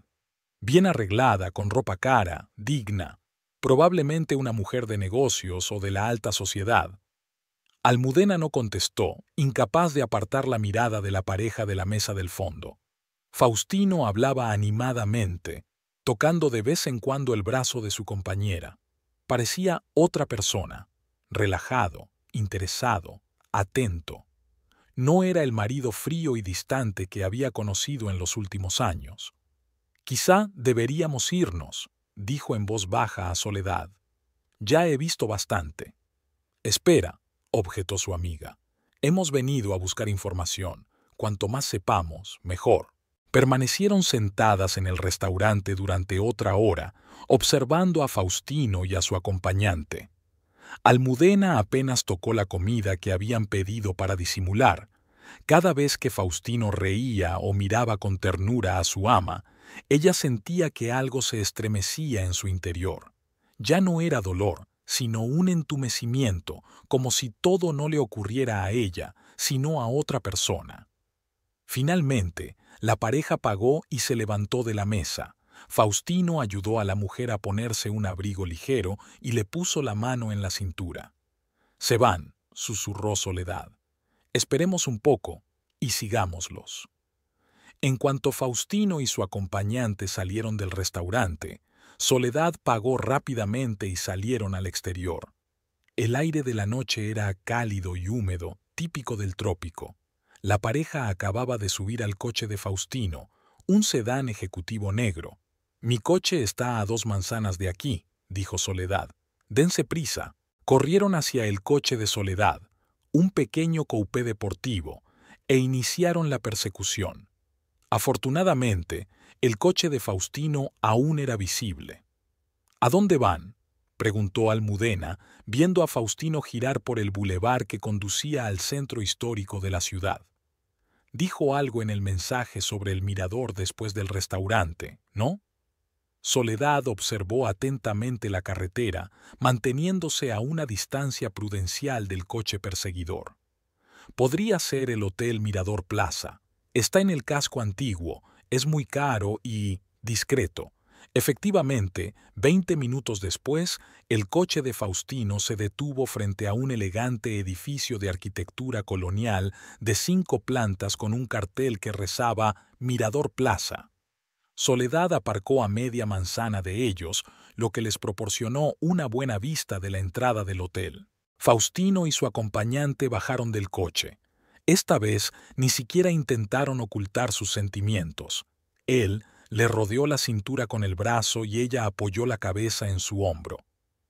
Speaker 1: Bien arreglada, con ropa cara, digna. Probablemente una mujer de negocios o de la alta sociedad. Almudena no contestó, incapaz de apartar la mirada de la pareja de la mesa del fondo. Faustino hablaba animadamente, tocando de vez en cuando el brazo de su compañera. Parecía otra persona, relajado, interesado, atento. No era el marido frío y distante que había conocido en los últimos años. «Quizá deberíamos irnos», dijo en voz baja a Soledad. «Ya he visto bastante». «Espera», objetó su amiga. «Hemos venido a buscar información. Cuanto más sepamos, mejor». Permanecieron sentadas en el restaurante durante otra hora, observando a Faustino y a su acompañante. Almudena apenas tocó la comida que habían pedido para disimular. Cada vez que Faustino reía o miraba con ternura a su ama, ella sentía que algo se estremecía en su interior. Ya no era dolor, sino un entumecimiento, como si todo no le ocurriera a ella, sino a otra persona. Finalmente, la pareja pagó y se levantó de la mesa. Faustino ayudó a la mujer a ponerse un abrigo ligero y le puso la mano en la cintura. «Se van», susurró Soledad. «Esperemos un poco y sigámoslos». En cuanto Faustino y su acompañante salieron del restaurante, Soledad pagó rápidamente y salieron al exterior. El aire de la noche era cálido y húmedo, típico del trópico. La pareja acababa de subir al coche de Faustino, un sedán ejecutivo negro. «Mi coche está a 2 manzanas de aquí», dijo Soledad. «Dense prisa». Corrieron hacia el coche de Soledad, un pequeño coupé deportivo, e iniciaron la persecución. Afortunadamente, el coche de Faustino aún era visible. «¿A dónde van?», preguntó Almudena, viendo a Faustino girar por el bulevar que conducía al centro histórico de la ciudad. «Dijo algo en el mensaje sobre el mirador después del restaurante, ¿no?». Soledad observó atentamente la carretera, manteniéndose a una distancia prudencial del coche perseguidor. «Podría ser el Hotel Mirador Plaza. Está en el casco antiguo, es muy caro y discreto». Efectivamente, 20 minutos después, el coche de Faustino se detuvo frente a un elegante edificio de arquitectura colonial de 5 plantas con un cartel que rezaba «Mirador Plaza». Soledad aparcó a media manzana de ellos, lo que les proporcionó una buena vista de la entrada del hotel. Faustino y su acompañante bajaron del coche. Esta vez ni siquiera intentaron ocultar sus sentimientos. Él le rodeó la cintura con el brazo y ella apoyó la cabeza en su hombro.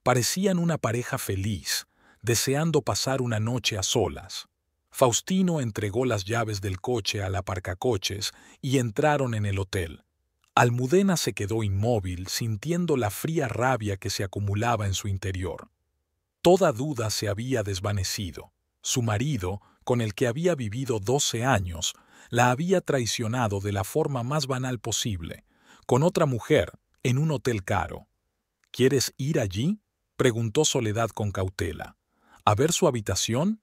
Speaker 1: Parecían una pareja feliz, deseando pasar una noche a solas. Faustino entregó las llaves del coche al aparcacoches y entraron en el hotel. Almudena se quedó inmóvil, sintiendo la fría rabia que se acumulaba en su interior. Toda duda se había desvanecido. Su marido, con el que había vivido 12 años, la había traicionado de la forma más banal posible, con otra mujer, en un hotel caro. ¿Quieres ir allí?, preguntó Soledad con cautela. ¿A ver su habitación?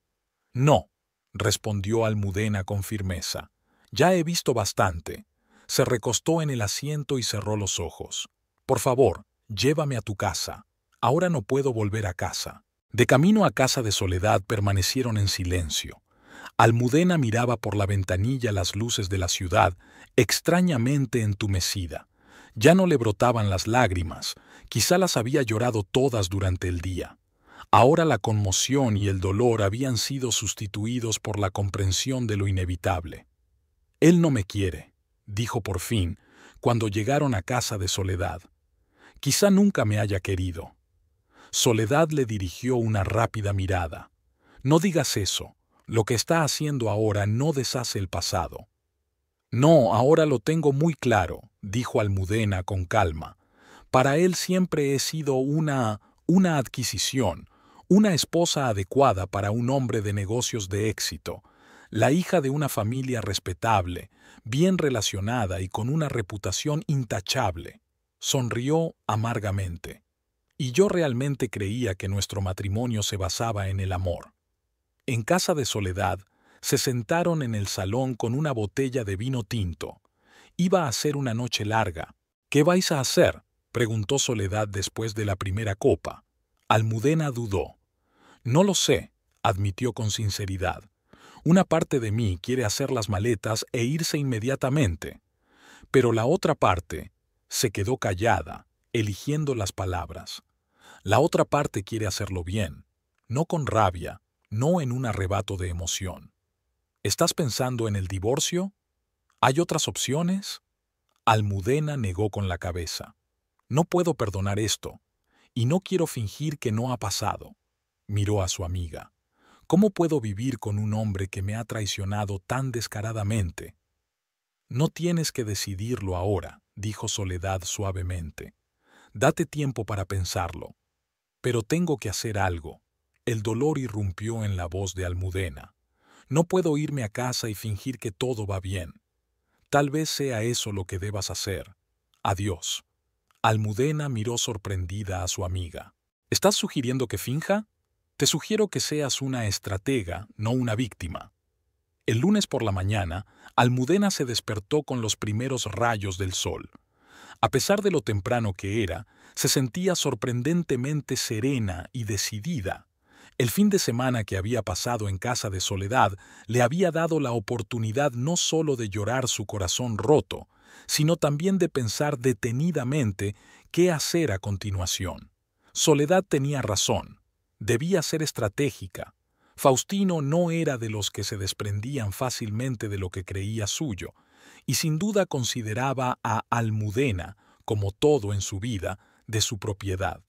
Speaker 1: No, respondió Almudena con firmeza. Ya he visto bastante. Se recostó en el asiento y cerró los ojos. Por favor, llévame a tu casa. Ahora no puedo volver a casa. De camino a casa de Soledad permanecieron en silencio. Almudena miraba por la ventanilla las luces de la ciudad, extrañamente entumecida. Ya no le brotaban las lágrimas, quizá las había llorado todas durante el día. Ahora la conmoción y el dolor habían sido sustituidos por la comprensión de lo inevitable. «Él no me quiere», dijo por fin, cuando llegaron a casa de Soledad. «Quizá nunca me haya querido». Soledad le dirigió una rápida mirada. «No digas eso. Lo que está haciendo ahora no deshace el pasado». «No, ahora lo tengo muy claro», dijo Almudena con calma. «Para él siempre he sido una adquisición, una esposa adecuada para un hombre de negocios de éxito, la hija de una familia respetable, bien relacionada y con una reputación intachable». Sonrió amargamente. «Y yo realmente creía que nuestro matrimonio se basaba en el amor». En casa de Soledad, se sentaron en el salón con una botella de vino tinto. Iba a ser una noche larga. «¿Qué vais a hacer?», preguntó Soledad después de la primera copa. Almudena dudó. «No lo sé», admitió con sinceridad. «Una parte de mí quiere hacer las maletas e irse inmediatamente. Pero la otra parte…» Se quedó callada, eligiendo las palabras. «La otra parte quiere hacerlo bien, no con rabia, no en un arrebato de emoción». «¿Estás pensando en el divorcio? ¿Hay otras opciones?». Almudena negó con la cabeza. «No puedo perdonar esto, y no quiero fingir que no ha pasado». Miró a su amiga. «¿Cómo puedo vivir con un hombre que me ha traicionado tan descaradamente?». «No tienes que decidirlo ahora», dijo Soledad suavemente. «Date tiempo para pensarlo». «Pero tengo que hacer algo». El dolor irrumpió en la voz de Almudena. «No puedo irme a casa y fingir que todo va bien. Tal vez sea eso lo que debas hacer. Adiós». Almudena miró sorprendida a su amiga. «¿Estás sugiriendo que finja? Te sugiero que seas una estratega, no una víctima». El lunes por la mañana, Almudena se despertó con los primeros rayos del sol. A pesar de lo temprano que era, se sentía sorprendentemente serena y decidida. El fin de semana que había pasado en casa de Soledad le había dado la oportunidad no solo de llorar su corazón roto, sino también de pensar detenidamente qué hacer a continuación. Soledad tenía razón. Debía ser estratégica. Faustino no era de los que se desprendían fácilmente de lo que creía suyo, y sin duda consideraba a Almudena, como todo en su vida, de su propiedad.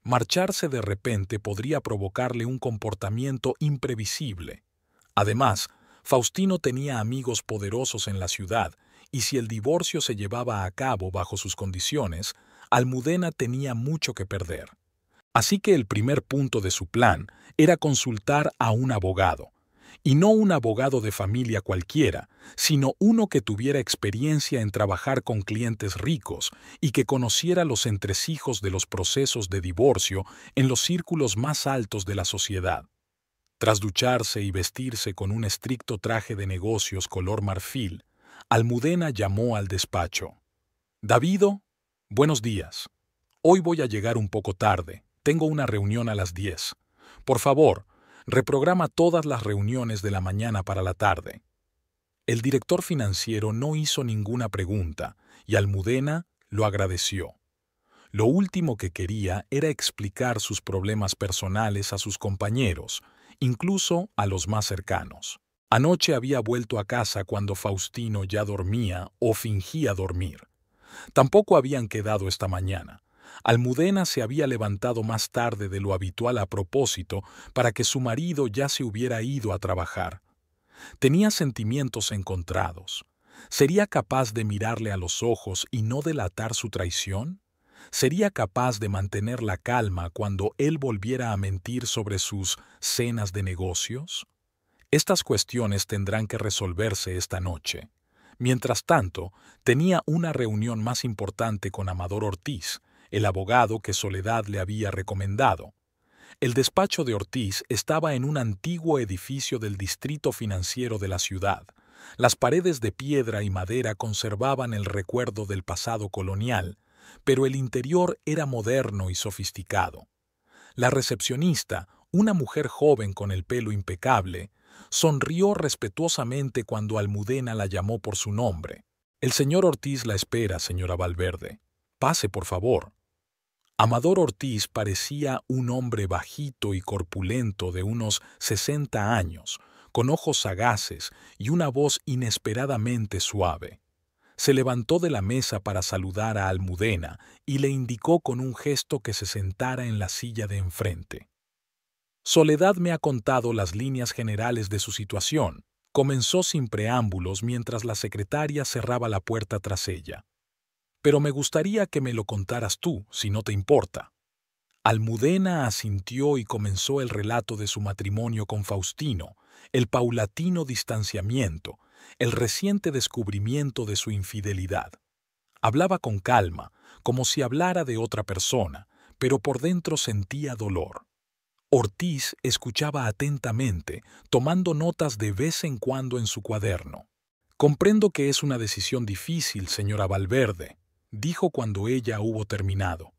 Speaker 1: Marcharse de repente podría provocarle un comportamiento imprevisible. Además, Faustino tenía amigos poderosos en la ciudad, y si el divorcio se llevaba a cabo bajo sus condiciones, Almudena tenía mucho que perder. Así que el primer punto de su plan era consultar a un abogado, y no un abogado de familia cualquiera, sino uno que tuviera experiencia en trabajar con clientes ricos y que conociera los entresijos de los procesos de divorcio en los círculos más altos de la sociedad. Tras ducharse y vestirse con un estricto traje de negocios color marfil, Almudena llamó al despacho. «Davido, buenos días. Hoy voy a llegar un poco tarde. Tengo una reunión a las 10. Por favor, reprograma todas las reuniones de la mañana para la tarde». El director financiero no hizo ninguna pregunta y Almudena lo agradeció. Lo último que quería era explicar sus problemas personales a sus compañeros, incluso a los más cercanos. Anoche había vuelto a casa cuando Faustino ya dormía o fingía dormir. Tampoco habían quedado esta mañana. Almudena se había levantado más tarde de lo habitual a propósito para que su marido ya se hubiera ido a trabajar. Tenía sentimientos encontrados. ¿Sería capaz de mirarle a los ojos y no delatar su traición? ¿Sería capaz de mantener la calma cuando él volviera a mentir sobre sus cenas de negocios? Estas cuestiones tendrán que resolverse esta noche. Mientras tanto, tenía una reunión más importante con Amador Ortiz, el abogado que Soledad le había recomendado. El despacho de Ortiz estaba en un antiguo edificio del distrito financiero de la ciudad. Las paredes de piedra y madera conservaban el recuerdo del pasado colonial, pero el interior era moderno y sofisticado. La recepcionista, una mujer joven con el pelo impecable, sonrió respetuosamente cuando Almudena la llamó por su nombre. «El señor Ortiz la espera, señora Valverde. Pase, por favor». Amador Ortiz parecía un hombre bajito y corpulento de unos 60 años, con ojos sagaces y una voz inesperadamente suave. Se levantó de la mesa para saludar a Almudena y le indicó con un gesto que se sentara en la silla de enfrente. Soledad me ha contado las líneas generales de su situación. Comenzó sin preámbulos mientras la secretaria cerraba la puerta tras ella. Pero me gustaría que me lo contaras tú, si no te importa. Almudena asintió y comenzó el relato de su matrimonio con Faustino, el paulatino distanciamiento, el reciente descubrimiento de su infidelidad. Hablaba con calma, como si hablara de otra persona, pero por dentro sentía dolor. Ortiz escuchaba atentamente, tomando notas de vez en cuando en su cuaderno. «Comprendo que es una decisión difícil, señora Valverde», dijo cuando ella hubo terminado.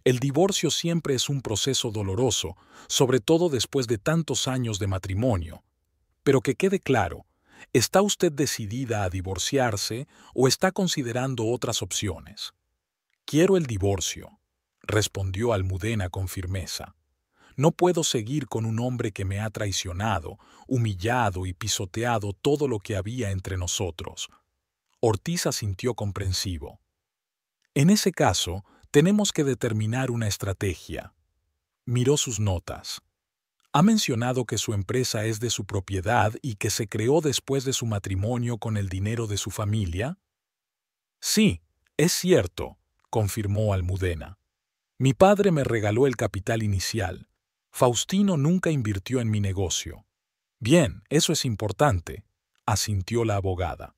Speaker 1: «El divorcio siempre es un proceso doloroso, sobre todo después de tantos años de matrimonio. Pero que quede claro, ¿está usted decidida a divorciarse o está considerando otras opciones?» «Quiero el divorcio», respondió Almudena con firmeza. «No puedo seguir con un hombre que me ha traicionado, humillado y pisoteado todo lo que había entre nosotros». Ortiz asintió comprensivo. «En ese caso, tenemos que determinar una estrategia». Miró sus notas. «Ha mencionado que su empresa es de su propiedad y que se creó después de su matrimonio con el dinero de su familia». «Sí, es cierto», confirmó Almudena. «Mi padre me regaló el capital inicial. Faustino nunca invirtió en mi negocio». «Bien, eso es importante», asintió la abogada.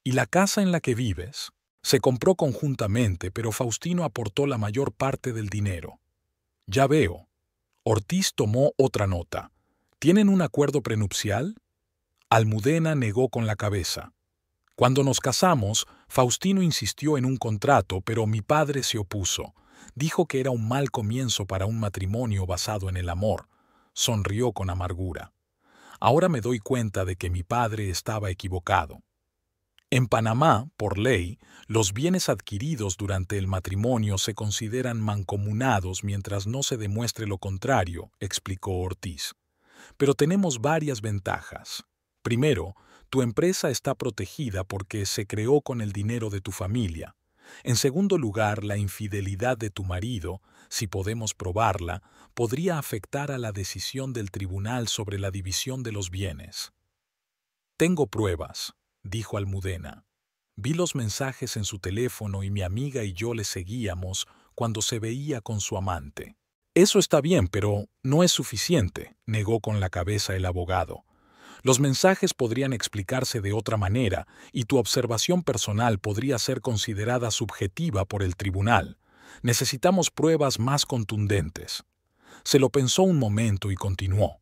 Speaker 1: «¿Y la casa en la que vives?» «Se compró conjuntamente, pero Faustino aportó la mayor parte del dinero». «Ya veo». Ortiz tomó otra nota. «¿Tienen un acuerdo prenupcial?» Almudena negó con la cabeza. «Cuando nos casamos, Faustino insistió en un contrato, pero mi padre se opuso. Dijo que era un mal comienzo para un matrimonio basado en el amor». Sonrió con amargura. «Ahora me doy cuenta de que mi padre estaba equivocado». En Panamá, por ley, los bienes adquiridos durante el matrimonio se consideran mancomunados mientras no se demuestre lo contrario, explicó Ortiz. Pero tenemos varias ventajas. Primero, tu empresa está protegida porque se creó con el dinero de tu familia. En segundo lugar, la infidelidad de tu marido, si podemos probarla, podría afectar a la decisión del tribunal sobre la división de los bienes. «Tengo pruebas», dijo Almudena. «Vi los mensajes en su teléfono y mi amiga y yo le seguíamos cuando se veía con su amante». «Eso está bien, pero no es suficiente», negó con la cabeza el abogado. «Los mensajes podrían explicarse de otra manera y tu observación personal podría ser considerada subjetiva por el tribunal. Necesitamos pruebas más contundentes». Se lo pensó un momento y continuó.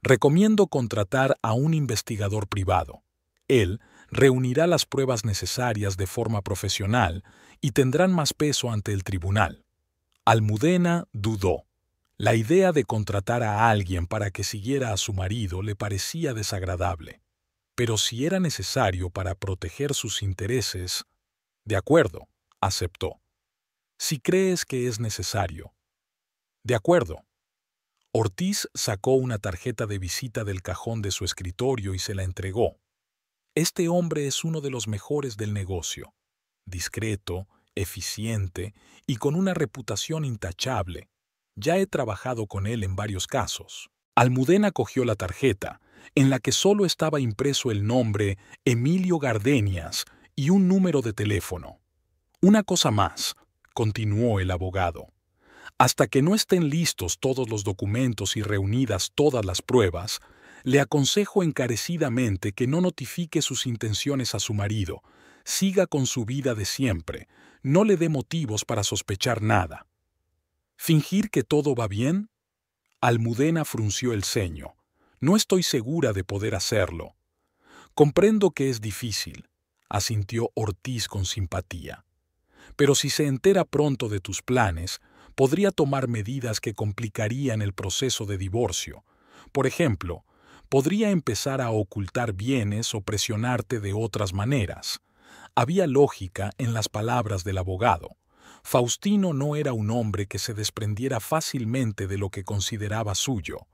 Speaker 1: «Recomiendo contratar a un investigador privado. Él reunirá las pruebas necesarias de forma profesional y tendrán más peso ante el tribunal». Almudena dudó. La idea de contratar a alguien para que siguiera a su marido le parecía desagradable. Pero si era necesario para proteger sus intereses... «De acuerdo», aceptó. «Si crees que es necesario». «De acuerdo». Ortiz sacó una tarjeta de visita del cajón de su escritorio y se la entregó. «Este hombre es uno de los mejores del negocio. Discreto, eficiente y con una reputación intachable. Ya he trabajado con él en varios casos». Almudena cogió la tarjeta, en la que solo estaba impreso el nombre Emilio Gardenias y un número de teléfono. «Una cosa más», continuó el abogado. Hasta que no estén listos todos los documentos y reunidas todas las pruebas, le aconsejo encarecidamente que no notifique sus intenciones a su marido, siga con su vida de siempre, no le dé motivos para sospechar nada. ¿Fingir que todo va bien? Almudena frunció el ceño. No estoy segura de poder hacerlo. Comprendo que es difícil, asintió Ortiz con simpatía. Pero si se entera pronto de tus planes, podría tomar medidas que complicarían el proceso de divorcio. Por ejemplo, podría empezar a ocultar bienes o presionarte de otras maneras. Había lógica en las palabras del abogado. Faustino no era un hombre que se desprendiera fácilmente de lo que consideraba suyo.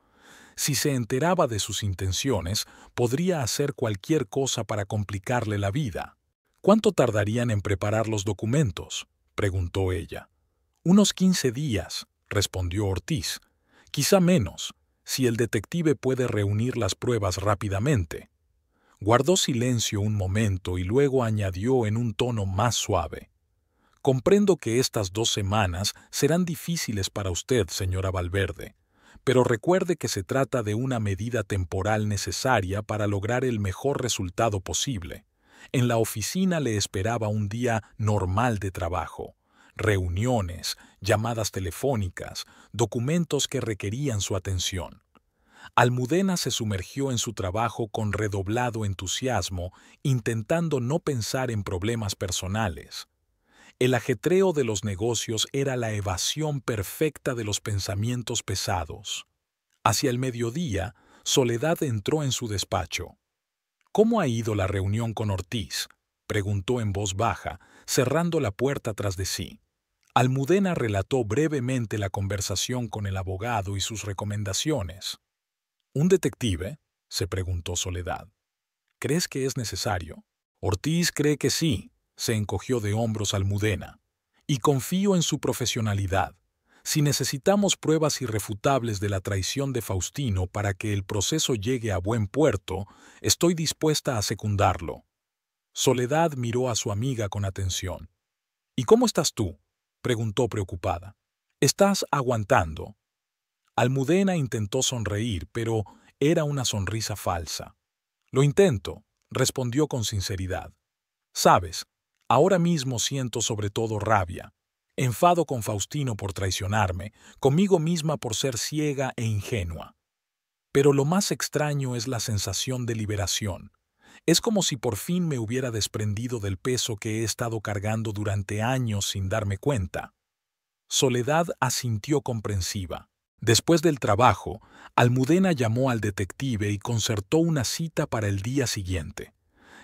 Speaker 1: Si se enteraba de sus intenciones, podría hacer cualquier cosa para complicarle la vida. ¿Cuánto tardarían en preparar los documentos?, preguntó ella. Unos 15 días, respondió Ortiz. Quizá menos, si el detective puede reunir las pruebas rápidamente. Guardó silencio un momento y luego añadió en un tono más suave. Comprendo que estas 2 semanas serán difíciles para usted, señora Valverde, pero recuerde que se trata de una medida temporal necesaria para lograr el mejor resultado posible. En la oficina le esperaba un día normal de trabajo. Reuniones, llamadas telefónicas, documentos que requerían su atención. Almudena se sumergió en su trabajo con redoblado entusiasmo, intentando no pensar en problemas personales. El ajetreo de los negocios era la evasión perfecta de los pensamientos pesados. Hacia el mediodía, Soledad entró en su despacho. ¿Cómo ha ido la reunión con Ortiz?, preguntó en voz baja, cerrando la puerta tras de sí. Almudena relató brevemente la conversación con el abogado y sus recomendaciones. ¿Un detective?, se preguntó Soledad. ¿Crees que es necesario? Ortiz cree que sí, se encogió de hombros Almudena. Y confío en su profesionalidad. Si necesitamos pruebas irrefutables de la traición de Faustino para que el proceso llegue a buen puerto, estoy dispuesta a secundarlo. Soledad miró a su amiga con atención. ¿Y cómo estás tú?, preguntó preocupada. ¿Estás aguantando? Almudena intentó sonreír, pero era una sonrisa falsa. Lo intento, respondió con sinceridad. Sabes, ahora mismo siento sobre todo rabia. Enfado con Faustino por traicionarme, conmigo misma por ser ciega e ingenua. Pero lo más extraño es la sensación de liberación. Es como si por fin me hubiera desprendido del peso que he estado cargando durante años sin darme cuenta. Soledad asintió comprensiva. Después del trabajo, Almudena llamó al detective y concertó una cita para el día siguiente.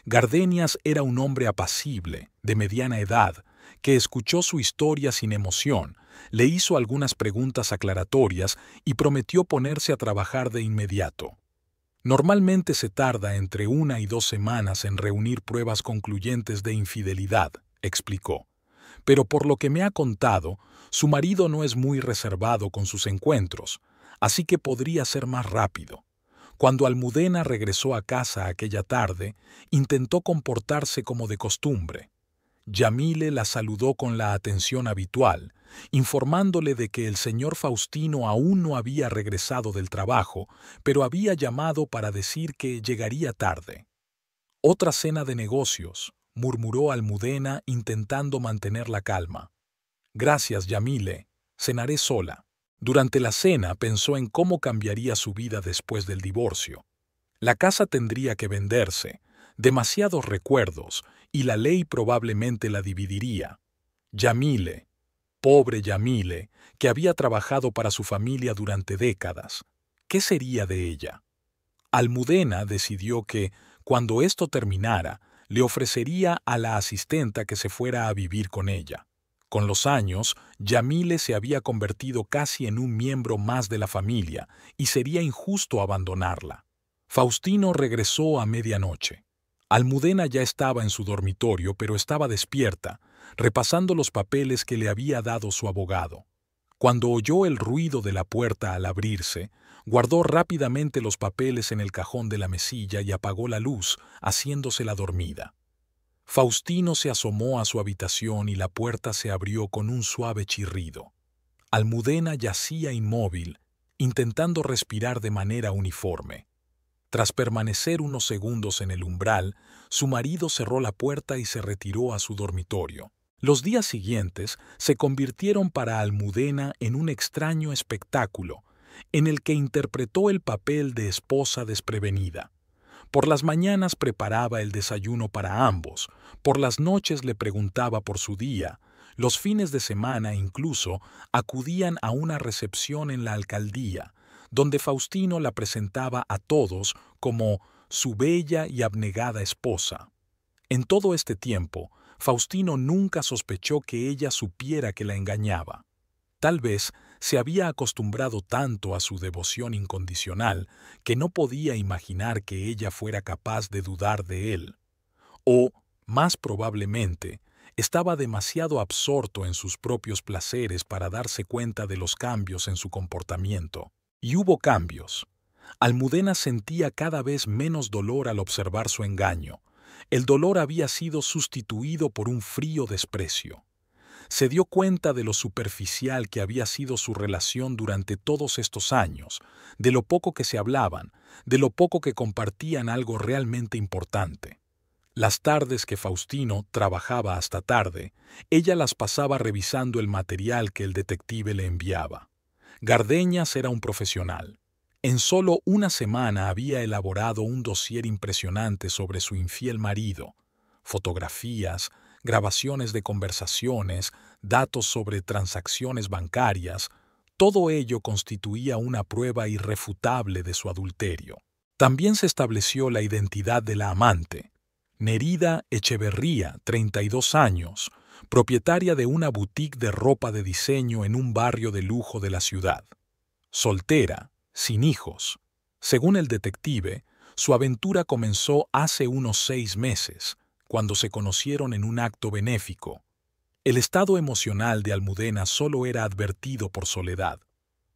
Speaker 1: Gardenias era un hombre apacible, de mediana edad, que escuchó su historia sin emoción, le hizo algunas preguntas aclaratorias y prometió ponerse a trabajar de inmediato. Normalmente se tarda entre 1 y 2 semanas en reunir pruebas concluyentes de infidelidad, explicó. Pero por lo que me ha contado, su marido no es muy reservado con sus encuentros, así que podría ser más rápido. Cuando Almudena regresó a casa aquella tarde, intentó comportarse como de costumbre. Yamile la saludó con la atención habitual, informándole de que el señor Faustino aún no había regresado del trabajo, pero había llamado para decir que llegaría tarde. «Otra cena de negocios», murmuró Almudena intentando mantener la calma. «Gracias, Yamile. Cenaré sola». Durante la cena pensó en cómo cambiaría su vida después del divorcio. La casa tendría que venderse, demasiados recuerdos, y la ley probablemente la dividiría. Yamile, pobre Yamile, que había trabajado para su familia durante décadas. ¿Qué sería de ella? Almudena decidió que, cuando esto terminara, le ofrecería a la asistenta que se fuera a vivir con ella. Con los años, Yamile se había convertido casi en un miembro más de la familia y sería injusto abandonarla. Faustino regresó a medianoche. Almudena ya estaba en su dormitorio, pero estaba despierta, repasando los papeles que le había dado su abogado. Cuando oyó el ruido de la puerta al abrirse, guardó rápidamente los papeles en el cajón de la mesilla y apagó la luz, haciéndose la dormida. Faustino se asomó a su habitación y la puerta se abrió con un suave chirrido. Almudena yacía inmóvil, intentando respirar de manera uniforme. Tras permanecer unos segundos en el umbral, su marido cerró la puerta y se retiró a su dormitorio. Los días siguientes se convirtieron para Almudena en un extraño espectáculo, en el que interpretó el papel de esposa desprevenida. Por las mañanas preparaba el desayuno para ambos, por las noches le preguntaba por su día, los fines de semana incluso acudían a una recepción en la alcaldía, donde Faustino la presentaba a todos como su bella y abnegada esposa. En todo este tiempo, Faustino nunca sospechó que ella supiera que la engañaba. Tal vez se había acostumbrado tanto a su devoción incondicional que no podía imaginar que ella fuera capaz de dudar de él. O, más probablemente, estaba demasiado absorto en sus propios placeres para darse cuenta de los cambios en su comportamiento. Y hubo cambios. Almudena sentía cada vez menos dolor al observar su engaño. El dolor había sido sustituido por un frío desprecio. Se dio cuenta de lo superficial que había sido su relación durante todos estos años, de lo poco que se hablaban, de lo poco que compartían algo realmente importante. Las tardes que Faustino trabajaba hasta tarde, ella las pasaba revisando el material que el detective le enviaba. Gardeñas era un profesional. En solo una semana había elaborado un dossier impresionante sobre su infiel marido, fotografías, grabaciones de conversaciones, datos sobre transacciones bancarias. Todo ello constituía una prueba irrefutable de su adulterio. También se estableció la identidad de la amante, Nerida Echeverría, 32 años, propietaria de una boutique de ropa de diseño en un barrio de lujo de la ciudad. Soltera, sin hijos. Según el detective, su aventura comenzó hace unos 6 meses, cuando se conocieron en un acto benéfico. El estado emocional de Almudena solo era advertido por Soledad.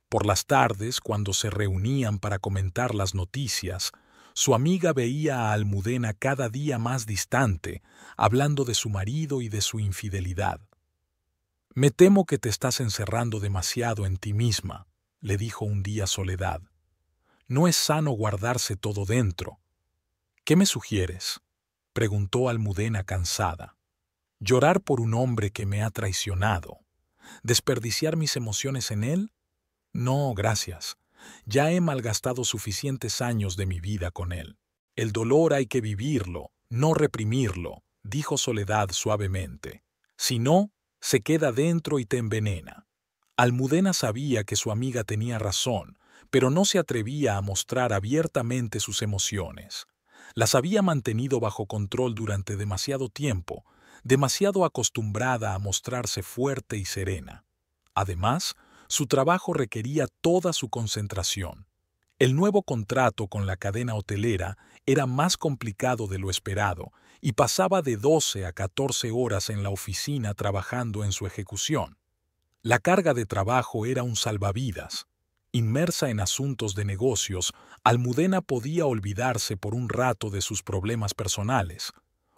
Speaker 1: Por las tardes, cuando se reunían para comentar las noticias, su amiga veía a Almudena cada día más distante, hablando de su marido y de su infidelidad. «Me temo que te estás encerrando demasiado en ti misma», le dijo un día Soledad. «No es sano guardarse todo dentro». «¿Qué me sugieres?», preguntó Almudena cansada. «¿Llorar por un hombre que me ha traicionado? ¿Desperdiciar mis emociones en él? No, gracias. Ya he malgastado suficientes años de mi vida con él. El dolor hay que vivirlo, no reprimirlo», dijo Soledad suavemente. «Si no, se queda dentro y te envenena». Almudena sabía que su amiga tenía razón, pero no se atrevía a mostrar abiertamente sus emociones. Las había mantenido bajo control durante demasiado tiempo, demasiado acostumbrada a mostrarse fuerte y serena. Además, su trabajo requería toda su concentración. El nuevo contrato con la cadena hotelera era más complicado de lo esperado y pasaba de 12 a 14 horas en la oficina trabajando en su ejecución. La carga de trabajo era un salvavidas. Inmersa en asuntos de negocios, Almudena podía olvidarse por un rato de sus problemas personales.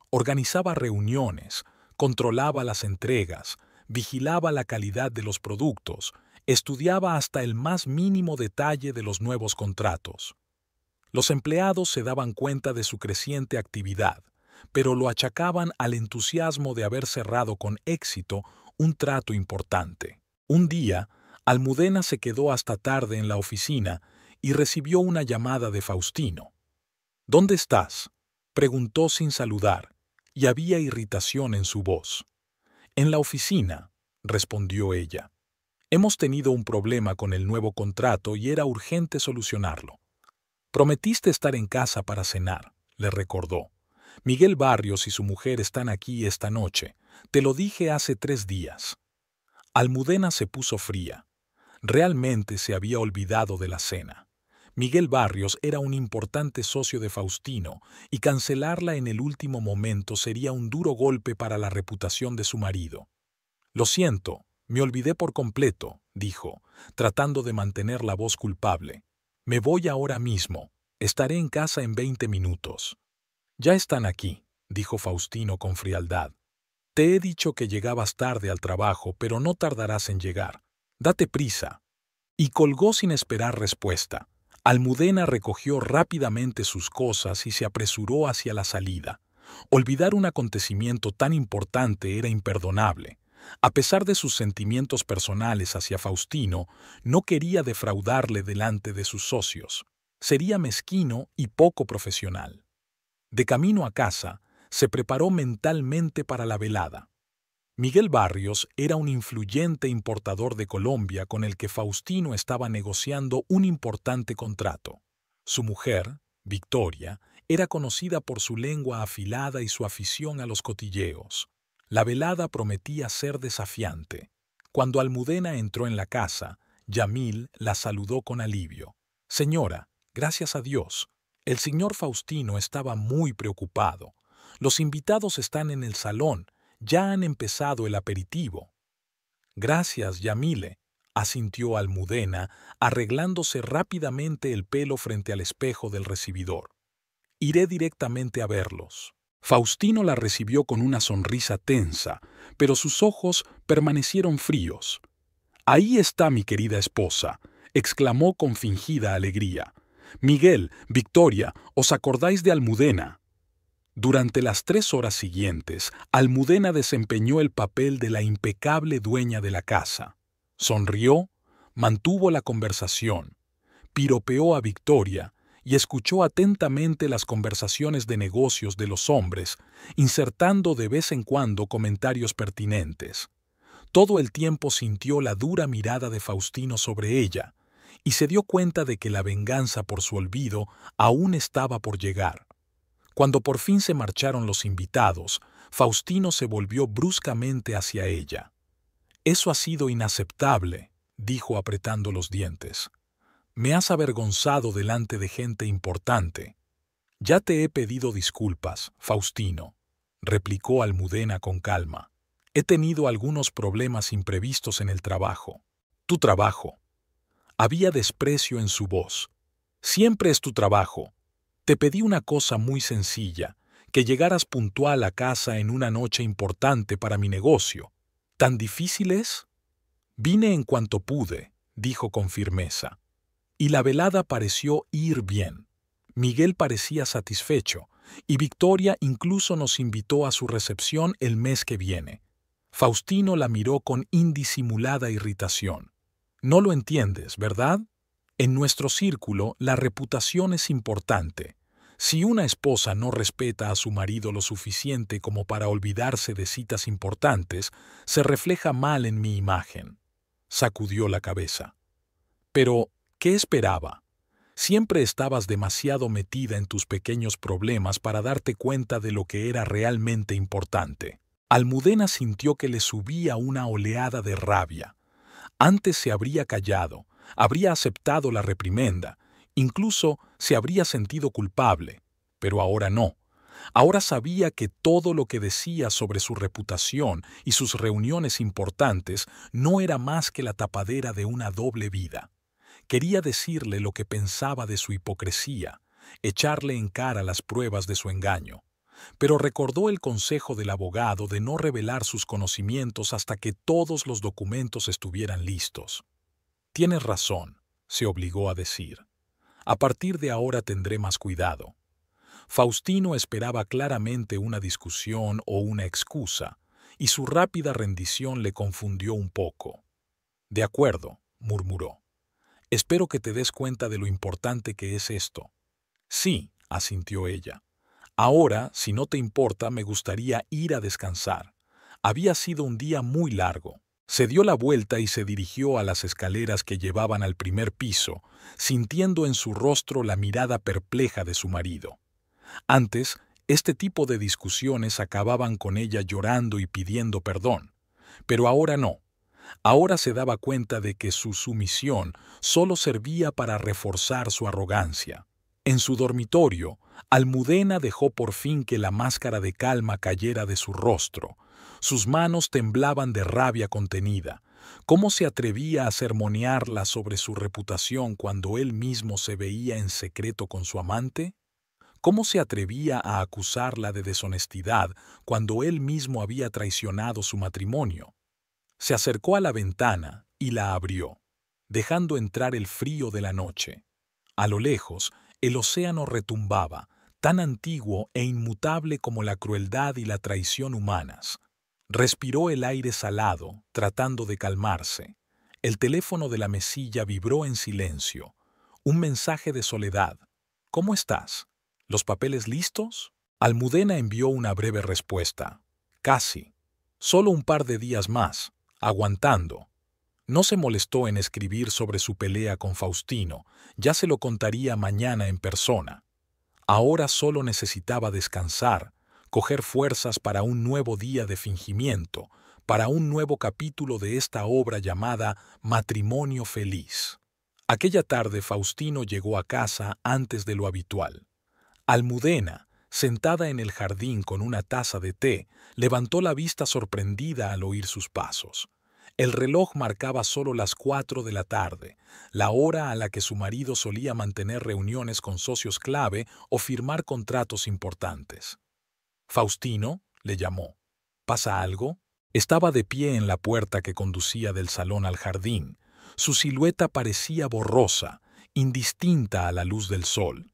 Speaker 1: Organizaba reuniones, controlaba las entregas, vigilaba la calidad de los productos, estudiaba hasta el más mínimo detalle de los nuevos contratos. Los empleados se daban cuenta de su creciente actividad, pero lo achacaban al entusiasmo de haber cerrado con éxito un trato importante. Un día, Almudena se quedó hasta tarde en la oficina y recibió una llamada de Faustino. «¿Dónde estás?», preguntó sin saludar, y había irritación en su voz. «En la oficina», respondió ella. «Hemos tenido un problema con el nuevo contrato y era urgente solucionarlo». «Prometiste estar en casa para cenar», le recordó. «Miguel Barrios y su mujer están aquí esta noche. Te lo dije hace 3 días». Almudena se puso fría. Realmente se había olvidado de la cena. Miguel Barrios era un importante socio de Faustino y cancelarla en el último momento sería un duro golpe para la reputación de su marido. «Lo siento, me olvidé por completo», dijo, tratando de mantener la voz culpable. «Me voy ahora mismo. Estaré en casa en 20 minutos». «Ya están aquí». dijo Faustino con frialdad. Te he dicho que llegabas tarde al trabajo, pero no tardarás en llegar. Date prisa. Y colgó sin esperar respuesta. Almudena recogió rápidamente sus cosas y se apresuró hacia la salida. Olvidar un acontecimiento tan importante era imperdonable. A pesar de sus sentimientos personales hacia Faustino, no quería defraudarle delante de sus socios. Sería mezquino y poco profesional. De camino a casa, se preparó mentalmente para la velada. Miguel Barrios era un influyente importador de Colombia con el que Faustino estaba negociando un importante contrato. Su mujer, Victoria, era conocida por su lengua afilada y su afición a los cotilleos. La velada prometía ser desafiante. Cuando Almudena entró en la casa, Yamil la saludó con alivio. «Señora, gracias a Dios». El señor Faustino estaba muy preocupado. «Los invitados están en el salón. Ya han empezado el aperitivo». «Gracias, Yamile», asintió Almudena, arreglándose rápidamente el pelo frente al espejo del recibidor. «Iré directamente a verlos». Faustino la recibió con una sonrisa tensa, pero sus ojos permanecieron fríos. «Ahí está mi querida esposa», exclamó con fingida alegría. «Miguel, Victoria, ¿os acordáis de Almudena?». Durante las 3 horas siguientes, Almudena desempeñó el papel de la impecable dueña de la casa. Sonrió, mantuvo la conversación, piropeó a Victoria y escuchó atentamente las conversaciones de negocios de los hombres, insertando de vez en cuando comentarios pertinentes. Todo el tiempo sintió la dura mirada de Faustino sobre ella y se dio cuenta de que la venganza por su olvido aún estaba por llegar. Cuando por fin se marcharon los invitados, Faustino se volvió bruscamente hacia ella. «Eso ha sido inaceptable», dijo apretando los dientes. «Me has avergonzado delante de gente importante». «Ya te he pedido disculpas, Faustino», replicó Almudena con calma. «He tenido algunos problemas imprevistos en el trabajo». «¿Tu trabajo?». Había desprecio en su voz. «Siempre es tu trabajo. Te pedí una cosa muy sencilla, que llegaras puntual a casa en una noche importante para mi negocio. ¿Tan difícil es?». «Vine en cuanto pude», dijo con firmeza. Y la velada pareció ir bien. Miguel parecía satisfecho, y Victoria incluso nos invitó a su recepción el mes que viene. Faustino la miró con indisimulada irritación. «No lo entiendes, ¿verdad? En nuestro círculo la reputación es importante. Si una esposa no respeta a su marido lo suficiente como para olvidarse de citas importantes, se refleja mal en mi imagen». Sacudió la cabeza. «Pero, ¿qué esperaba? Siempre estabas demasiado metida en tus pequeños problemas para darte cuenta de lo que era realmente importante». Almudena sintió que le subía una oleada de rabia. Antes se habría callado, habría aceptado la reprimenda, incluso se habría sentido culpable, pero ahora no. Ahora sabía que todo lo que decía sobre su reputación y sus reuniones importantes no era más que la tapadera de una doble vida. Quería decirle lo que pensaba de su hipocresía, echarle en cara las pruebas de su engaño, pero recordó el consejo del abogado de no revelar sus conocimientos hasta que todos los documentos estuvieran listos. «Tienes razón», se obligó a decir. «A partir de ahora tendré más cuidado». Faustino esperaba claramente una discusión o una excusa, y su rápida rendición le confundió un poco. «De acuerdo», murmuró. «Espero que te des cuenta de lo importante que es esto». «Sí», asintió ella. «Ahora, si no te importa, me gustaría ir a descansar. Había sido un día muy largo». Se dio la vuelta y se dirigió a las escaleras que llevaban al primer piso, sintiendo en su rostro la mirada perpleja de su marido. Antes, este tipo de discusiones acababan con ella llorando y pidiendo perdón, pero ahora no. Ahora se daba cuenta de que su sumisión solo servía para reforzar su arrogancia. En su dormitorio, Almudena dejó por fin que la máscara de calma cayera de su rostro. Sus manos temblaban de rabia contenida. ¿Cómo se atrevía a sermonearla sobre su reputación cuando él mismo se veía en secreto con su amante? ¿Cómo se atrevía a acusarla de deshonestidad cuando él mismo había traicionado su matrimonio? Se acercó a la ventana y la abrió, dejando entrar el frío de la noche. A lo lejos, el océano retumbaba, tan antiguo e inmutable como la crueldad y la traición humanas. Respiró el aire salado, tratando de calmarse. El teléfono de la mesilla vibró en silencio. Un mensaje de Soledad. ¿Cómo estás? ¿Los papeles listos? Almudena envió una breve respuesta. Casi. Solo un par de días más. Aguantando. No se molestó en escribir sobre su pelea con Faustino, ya se lo contaría mañana en persona. Ahora solo necesitaba descansar, coger fuerzas para un nuevo día de fingimiento, para un nuevo capítulo de esta obra llamada Matrimonio Feliz. Aquella tarde Faustino llegó a casa antes de lo habitual. Almudena, sentada en el jardín con una taza de té, levantó la vista sorprendida al oír sus pasos. El reloj marcaba solo las 4 de la tarde, la hora a la que su marido solía mantener reuniones con socios clave o firmar contratos importantes. «Faustino», le llamó. «¿Pasa algo?» Estaba de pie en la puerta que conducía del salón al jardín. Su silueta parecía borrosa, indistinta a la luz del sol.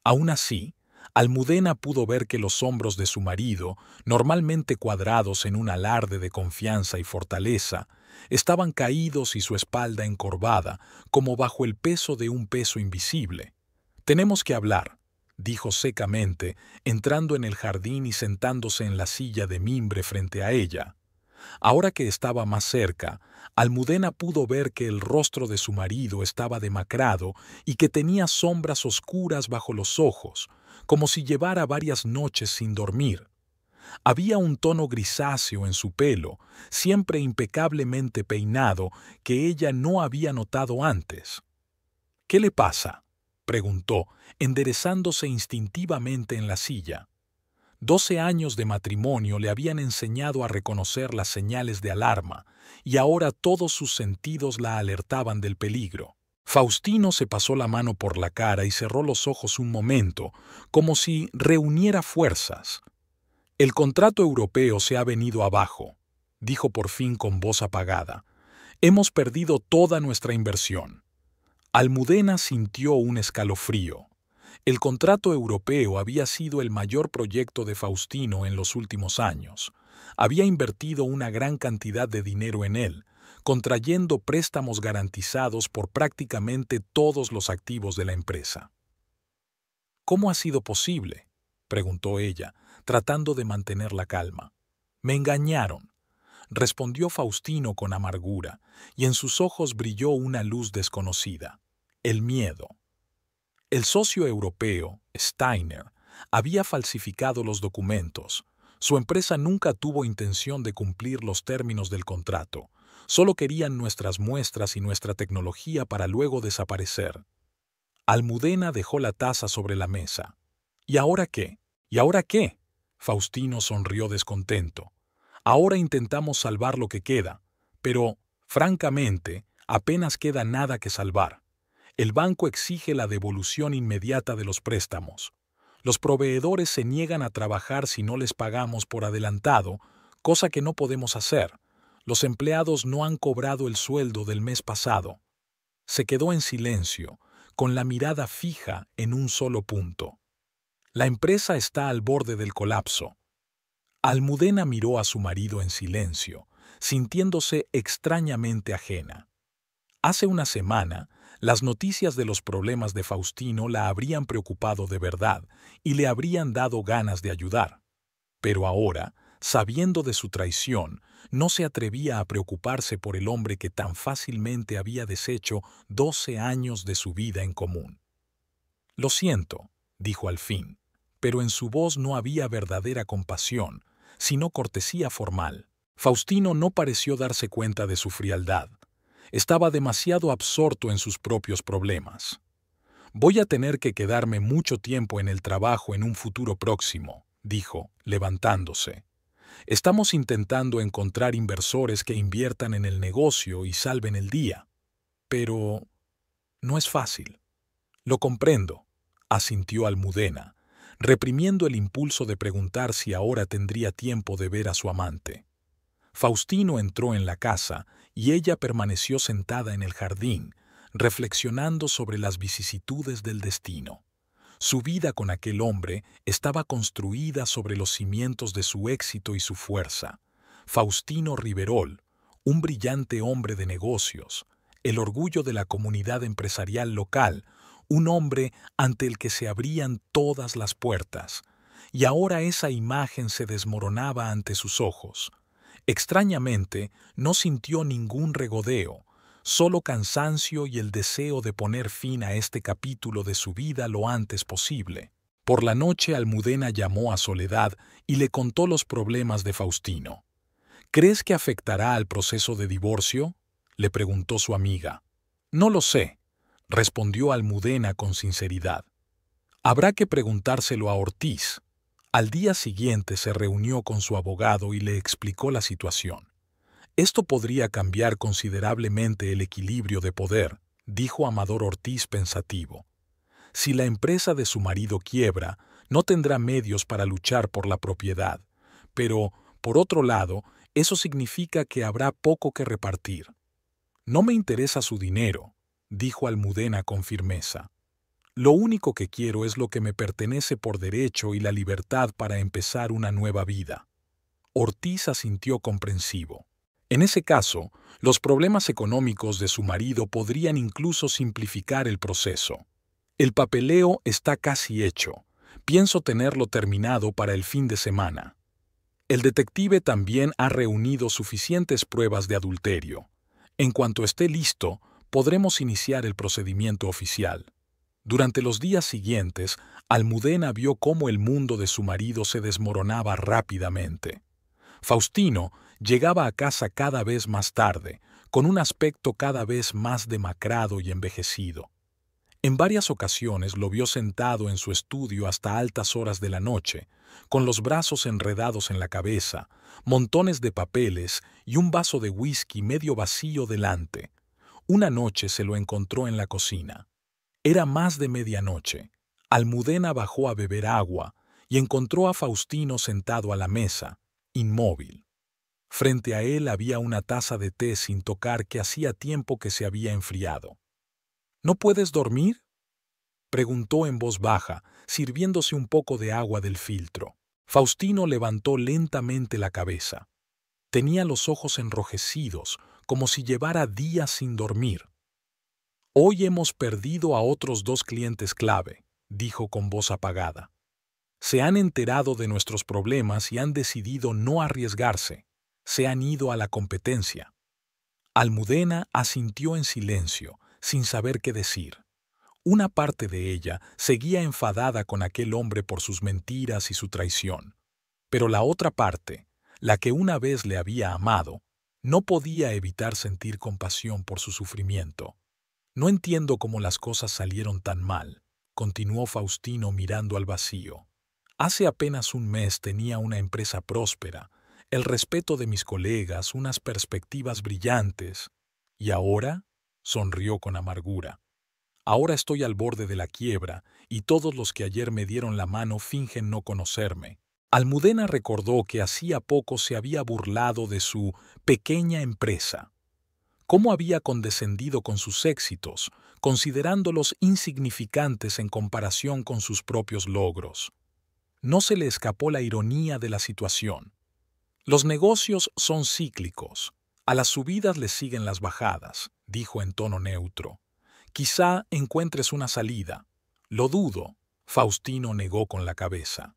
Speaker 1: Aún así, Almudena pudo ver que los hombros de su marido, normalmente cuadrados en un alarde de confianza y fortaleza, estaban caídos y su espalda encorvada, como bajo el peso de un peso invisible. «Tenemos que hablar», dijo secamente, entrando en el jardín y sentándose en la silla de mimbre frente a ella. Ahora que estaba más cerca, Almudena pudo ver que el rostro de su marido estaba demacrado y que tenía sombras oscuras bajo los ojos, como si llevara varias noches sin dormir. Había un tono grisáceo en su pelo, siempre impecablemente peinado, que ella no había notado antes. «¿Qué le pasa?», preguntó, enderezándose instintivamente en la silla. 12 años de matrimonio le habían enseñado a reconocer las señales de alarma, y ahora todos sus sentidos la alertaban del peligro. Faustino se pasó la mano por la cara y cerró los ojos un momento, como si reuniera fuerzas. «El contrato europeo se ha venido abajo», dijo por fin con voz apagada. «Hemos perdido toda nuestra inversión». Almudena sintió un escalofrío. El contrato europeo había sido el mayor proyecto de Faustino en los últimos años. Había invertido una gran cantidad de dinero en él, contrayendo préstamos garantizados por prácticamente todos los activos de la empresa. «¿Cómo ha sido posible?», preguntó ella, tratando de mantener la calma. «Me engañaron», respondió Faustino con amargura, y en sus ojos brilló una luz desconocida: el miedo. El socio europeo, Steiner, había falsificado los documentos. Su empresa nunca tuvo intención de cumplir los términos del contrato. Solo querían nuestras muestras y nuestra tecnología para luego desaparecer. Almudena dejó la taza sobre la mesa. «¿Y ahora qué? ¿Y ahora qué?», Faustino sonrió descontento. «Ahora intentamos salvar lo que queda, pero, francamente, apenas queda nada que salvar. El banco exige la devolución inmediata de los préstamos. Los proveedores se niegan a trabajar si no les pagamos por adelantado, cosa que no podemos hacer. Los empleados no han cobrado el sueldo del mes pasado». Se quedó en silencio, con la mirada fija en un solo punto. «La empresa está al borde del colapso». Almudena miró a su marido en silencio, sintiéndose extrañamente ajena. Hace una semana, las noticias de los problemas de Faustino la habrían preocupado de verdad y le habrían dado ganas de ayudar. Pero ahora, sabiendo de su traición, no se atrevía a preocuparse por el hombre que tan fácilmente había deshecho 12 años de su vida en común. «Lo siento», dijo al fin, pero en su voz no había verdadera compasión, sino cortesía formal. Faustino no pareció darse cuenta de su frialdad. Estaba demasiado absorto en sus propios problemas. «Voy a tener que quedarme mucho tiempo en el trabajo en un futuro próximo», dijo, levantándose. «Estamos intentando encontrar inversores que inviertan en el negocio y salven el día. Pero no es fácil». «Lo comprendo», asintió Almudena, reprimiendo el impulso de preguntar si ahora tendría tiempo de ver a su amante. Faustino entró en la casa y ella permaneció sentada en el jardín, reflexionando sobre las vicisitudes del destino. Su vida con aquel hombre estaba construida sobre los cimientos de su éxito y su fuerza. Faustino Riverol, un brillante hombre de negocios, el orgullo de la comunidad empresarial local, un hombre ante el que se abrían todas las puertas. Y ahora esa imagen se desmoronaba ante sus ojos. Extrañamente, no sintió ningún regodeo, solo cansancio y el deseo de poner fin a este capítulo de su vida lo antes posible. Por la noche Almudena llamó a Soledad y le contó los problemas de Faustino. ¿Crees que afectará al proceso de divorcio?, le preguntó su amiga. No lo sé, respondió Almudena con sinceridad. Habrá que preguntárselo a Ortiz. Al día siguiente se reunió con su abogado y le explicó la situación. Esto podría cambiar considerablemente el equilibrio de poder, dijo Amador Ortiz pensativo. Si la empresa de su marido quiebra, no tendrá medios para luchar por la propiedad, pero, por otro lado, eso significa que habrá poco que repartir. No me interesa su dinero, dijo Almudena con firmeza. Lo único que quiero es lo que me pertenece por derecho y la libertad para empezar una nueva vida. Ortiz asintió comprensivo. En ese caso, los problemas económicos de su marido podrían incluso simplificar el proceso. El papeleo está casi hecho. Pienso tenerlo terminado para el fin de semana. El detective también ha reunido suficientes pruebas de adulterio. En cuanto esté listo, podremos iniciar el procedimiento oficial. Durante los días siguientes, Almudena vio cómo el mundo de su marido se desmoronaba rápidamente. Faustino llegaba a casa cada vez más tarde, con un aspecto cada vez más demacrado y envejecido. En varias ocasiones lo vio sentado en su estudio hasta altas horas de la noche, con los brazos enredados en la cabeza, montones de papeles y un vaso de whisky medio vacío delante. Una noche se lo encontró en la cocina. Era más de medianoche. Almudena bajó a beber agua y encontró a Faustino sentado a la mesa, inmóvil. Frente a él había una taza de té sin tocar que hacía tiempo que se había enfriado. ¿No puedes dormir?, preguntó en voz baja, sirviéndose un poco de agua del filtro. Faustino levantó lentamente la cabeza. Tenía los ojos enrojecidos, como si llevara días sin dormir. Hoy hemos perdido a otros 2 clientes clave, dijo con voz apagada. Se han enterado de nuestros problemas y han decidido no arriesgarse. Se han ido a la competencia. Almudena asintió en silencio, sin saber qué decir. Una parte de ella seguía enfadada con aquel hombre por sus mentiras y su traición. Pero la otra parte, la que una vez le había amado, no podía evitar sentir compasión por su sufrimiento. No entiendo cómo las cosas salieron tan mal, continuó Faustino mirando al vacío. Hace apenas un mes tenía una empresa próspera, el respeto de mis colegas, unas perspectivas brillantes. ¿Y ahora?, sonrió con amargura. Ahora estoy al borde de la quiebra y todos los que ayer me dieron la mano fingen no conocerme. Almudena recordó que hacía poco se había burlado de su pequeña empresa. Cómo había condescendido con sus éxitos, considerándolos insignificantes en comparación con sus propios logros. No se le escapó la ironía de la situación. Los negocios son cíclicos. A las subidas les siguen las bajadas, dijo en tono neutro. Quizá encuentres una salida. Lo dudo, Faustino negó con la cabeza.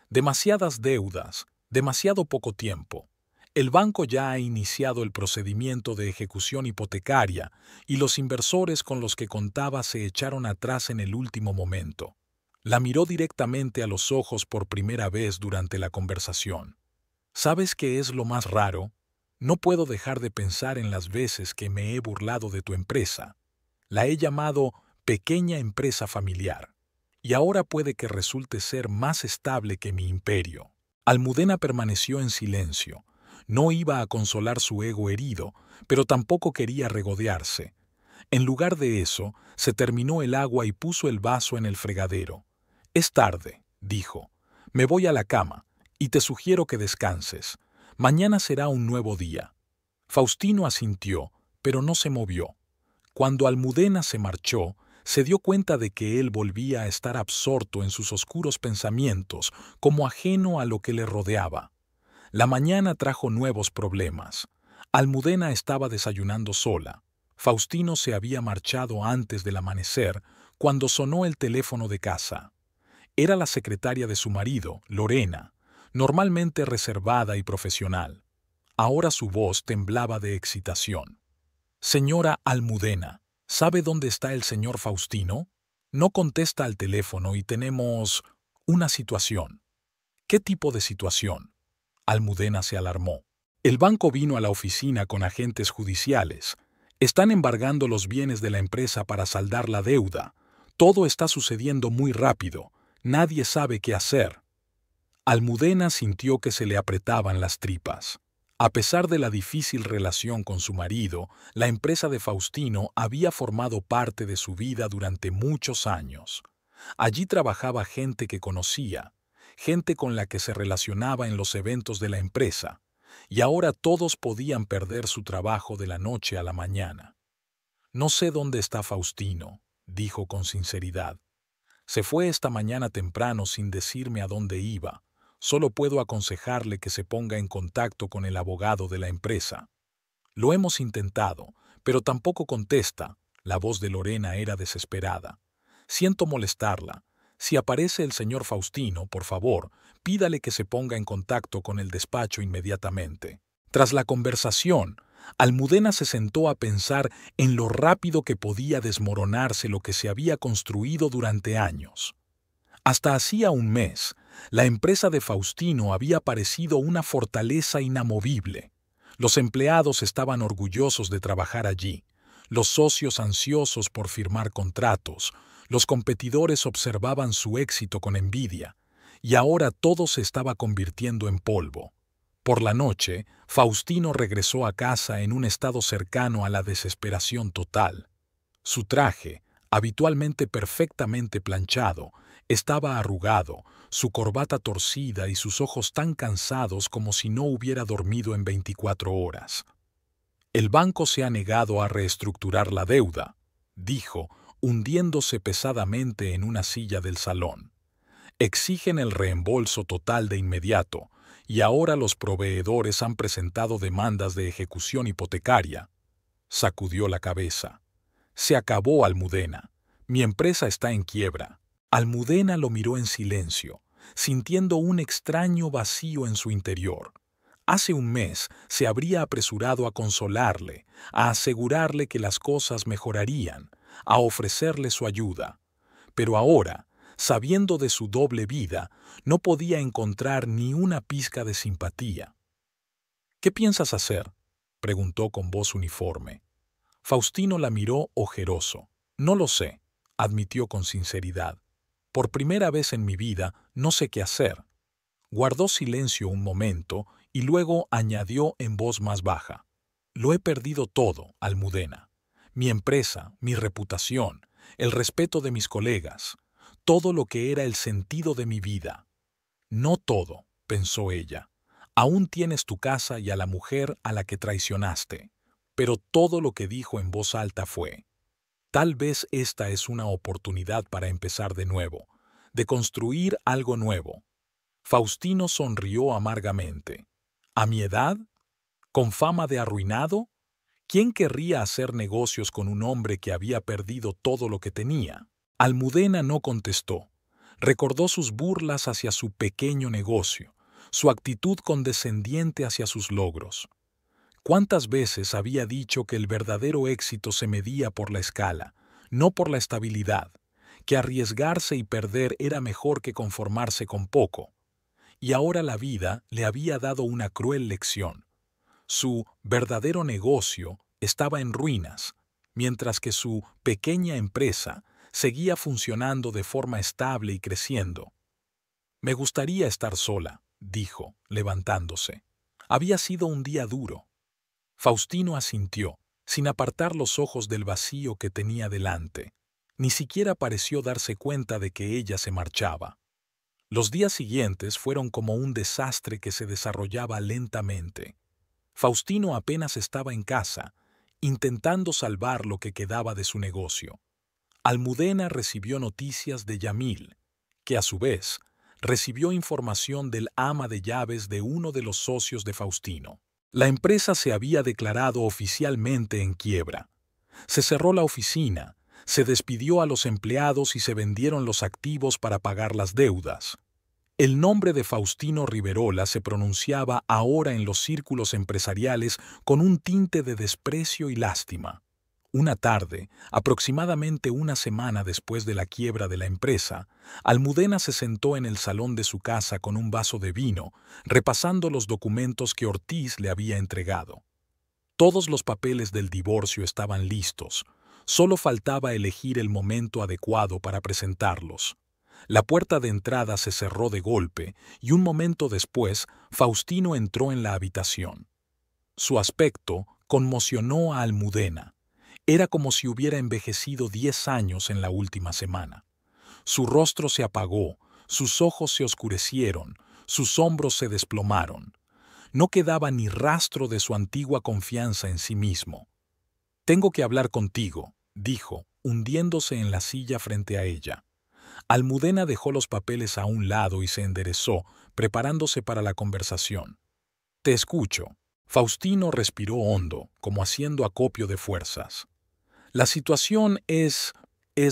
Speaker 1: Demasiadas deudas, demasiado poco tiempo. El banco ya ha iniciado el procedimiento de ejecución hipotecaria y los inversores con los que contaba se echaron atrás en el último momento. La miró directamente a los ojos por primera vez durante la conversación. ¿Sabes qué es lo más raro? No puedo dejar de pensar en las veces que me he burlado de tu empresa. La he llamado pequeña empresa familiar, y ahora puede que resulte ser más estable que mi imperio. Almudena permaneció en silencio. No iba a consolar su ego herido, pero tampoco quería regodearse. En lugar de eso, se terminó el agua y puso el vaso en el fregadero. Es tarde, dijo. Me voy a la cama, y te sugiero que descanses. Mañana será un nuevo día. Faustino asintió, pero no se movió. Cuando Almudena se marchó, se dio cuenta de que él volvía a estar absorto en sus oscuros pensamientos, como ajeno a lo que le rodeaba. La mañana trajo nuevos problemas. Almudena estaba desayunando sola. Faustino se había marchado antes del amanecer, cuando sonó el teléfono de casa. Era la secretaria de su marido, Lorena, normalmente reservada y profesional. Ahora su voz temblaba de excitación. Señora Almudena, ¿sabe dónde está el señor Faustino? No contesta al teléfono y tenemos una situación. ¿Qué tipo de situación? Almudena se alarmó. El banco vino a la oficina con agentes judiciales. Están embargando los bienes de la empresa para saldar la deuda. Todo está sucediendo muy rápido. Nadie sabe qué hacer. Almudena sintió que se le apretaban las tripas. A pesar de la difícil relación con su marido, la empresa de Faustino había formado parte de su vida durante muchos años. Allí trabajaba gente que conocía, gente con la que se relacionaba en los eventos de la empresa, y ahora todos podían perder su trabajo de la noche a la mañana. No sé dónde está Faustino, dijo con sinceridad. Se fue esta mañana temprano sin decirme a dónde iba. Solo puedo aconsejarle que se ponga en contacto con el abogado de la empresa. Lo hemos intentado, pero tampoco contesta. La voz de Lorena era desesperada. Siento molestarla. Si aparece el señor Faustino, por favor, pídale que se ponga en contacto con el despacho inmediatamente. Tras la conversación, Almudena se sentó a pensar en lo rápido que podía desmoronarse lo que se había construido durante años. Hasta hacía un mes, la empresa de Faustino había parecido una fortaleza inamovible. Los empleados estaban orgullosos de trabajar allí, los socios ansiosos por firmar contratos, los competidores observaban su éxito con envidia, y ahora todo se estaba convirtiendo en polvo. Por la noche, Faustino regresó a casa en un estado cercano a la desesperación total. Su traje, habitualmente perfectamente planchado, estaba arrugado, su corbata torcida y sus ojos tan cansados como si no hubiera dormido en 24 horas. El banco se ha negado a reestructurar la deuda, dijo, hundiéndose pesadamente en una silla del salón. Exigen el reembolso total de inmediato, y ahora los proveedores han presentado demandas de ejecución hipotecaria. Sacudió la cabeza. Se acabó, Almudena. Mi empresa está en quiebra. Almudena lo miró en silencio, sintiendo un extraño vacío en su interior. Hace un mes se habría apresurado a consolarle, a asegurarle que las cosas mejorarían, a ofrecerle su ayuda. Pero ahora, sabiendo de su doble vida, no podía encontrar ni una pizca de simpatía. ¿Qué piensas hacer?, preguntó con voz uniforme. Faustino la miró ojeroso. No lo sé, admitió con sinceridad. Por primera vez en mi vida no sé qué hacer. Guardó silencio un momento y luego añadió en voz más baja. Lo he perdido todo, Almudena. Mi empresa, mi reputación, el respeto de mis colegas, todo lo que era el sentido de mi vida. No todo, pensó ella. Aún tienes tu casa y a la mujer a la que traicionaste. Pero todo lo que dijo en voz alta fue: tal vez esta es una oportunidad para empezar de nuevo, de construir algo nuevo. Faustino sonrió amargamente. ¿A mi edad? ¿Con fama de arruinado? ¿Quién querría hacer negocios con un hombre que había perdido todo lo que tenía? Almudena no contestó. Recordó sus burlas hacia su pequeño negocio, su actitud condescendiente hacia sus logros. ¿Cuántas veces había dicho que el verdadero éxito se medía por la escala, no por la estabilidad, que arriesgarse y perder era mejor que conformarse con poco? Y ahora la vida le había dado una cruel lección. Su verdadero negocio estaba en ruinas, mientras que su pequeña empresa seguía funcionando de forma estable y creciendo. Me gustaría estar sola, dijo, levantándose. Había sido un día duro. Faustino asintió, sin apartar los ojos del vacío que tenía delante. Ni siquiera pareció darse cuenta de que ella se marchaba. Los días siguientes fueron como un desastre que se desarrollaba lentamente. Faustino apenas estaba en casa, intentando salvar lo que quedaba de su negocio. Almudena recibió noticias de Yamil, que a su vez recibió información del ama de llaves de uno de los socios de Faustino. La empresa se había declarado oficialmente en quiebra. Se cerró la oficina, se despidió a los empleados y se vendieron los activos para pagar las deudas. El nombre de Faustino Riverola se pronunciaba ahora en los círculos empresariales con un tinte de desprecio y lástima. Una tarde, aproximadamente una semana después de la quiebra de la empresa, Almudena se sentó en el salón de su casa con un vaso de vino, repasando los documentos que Ortiz le había entregado. Todos los papeles del divorcio estaban listos, solo faltaba elegir el momento adecuado para presentarlos. La puerta de entrada se cerró de golpe y un momento después Faustino entró en la habitación. Su aspecto conmocionó a Almudena. Era como si hubiera envejecido 10 años en la última semana. Su rostro se apagó, sus ojos se oscurecieron, sus hombros se desplomaron. No quedaba ni rastro de su antigua confianza en sí mismo. «Tengo que hablar contigo», dijo, hundiéndose en la silla frente a ella. Almudena dejó los papeles a un lado y se enderezó, preparándose para la conversación. «Te escucho». Faustino respiró hondo, como haciendo acopio de fuerzas. «La situación es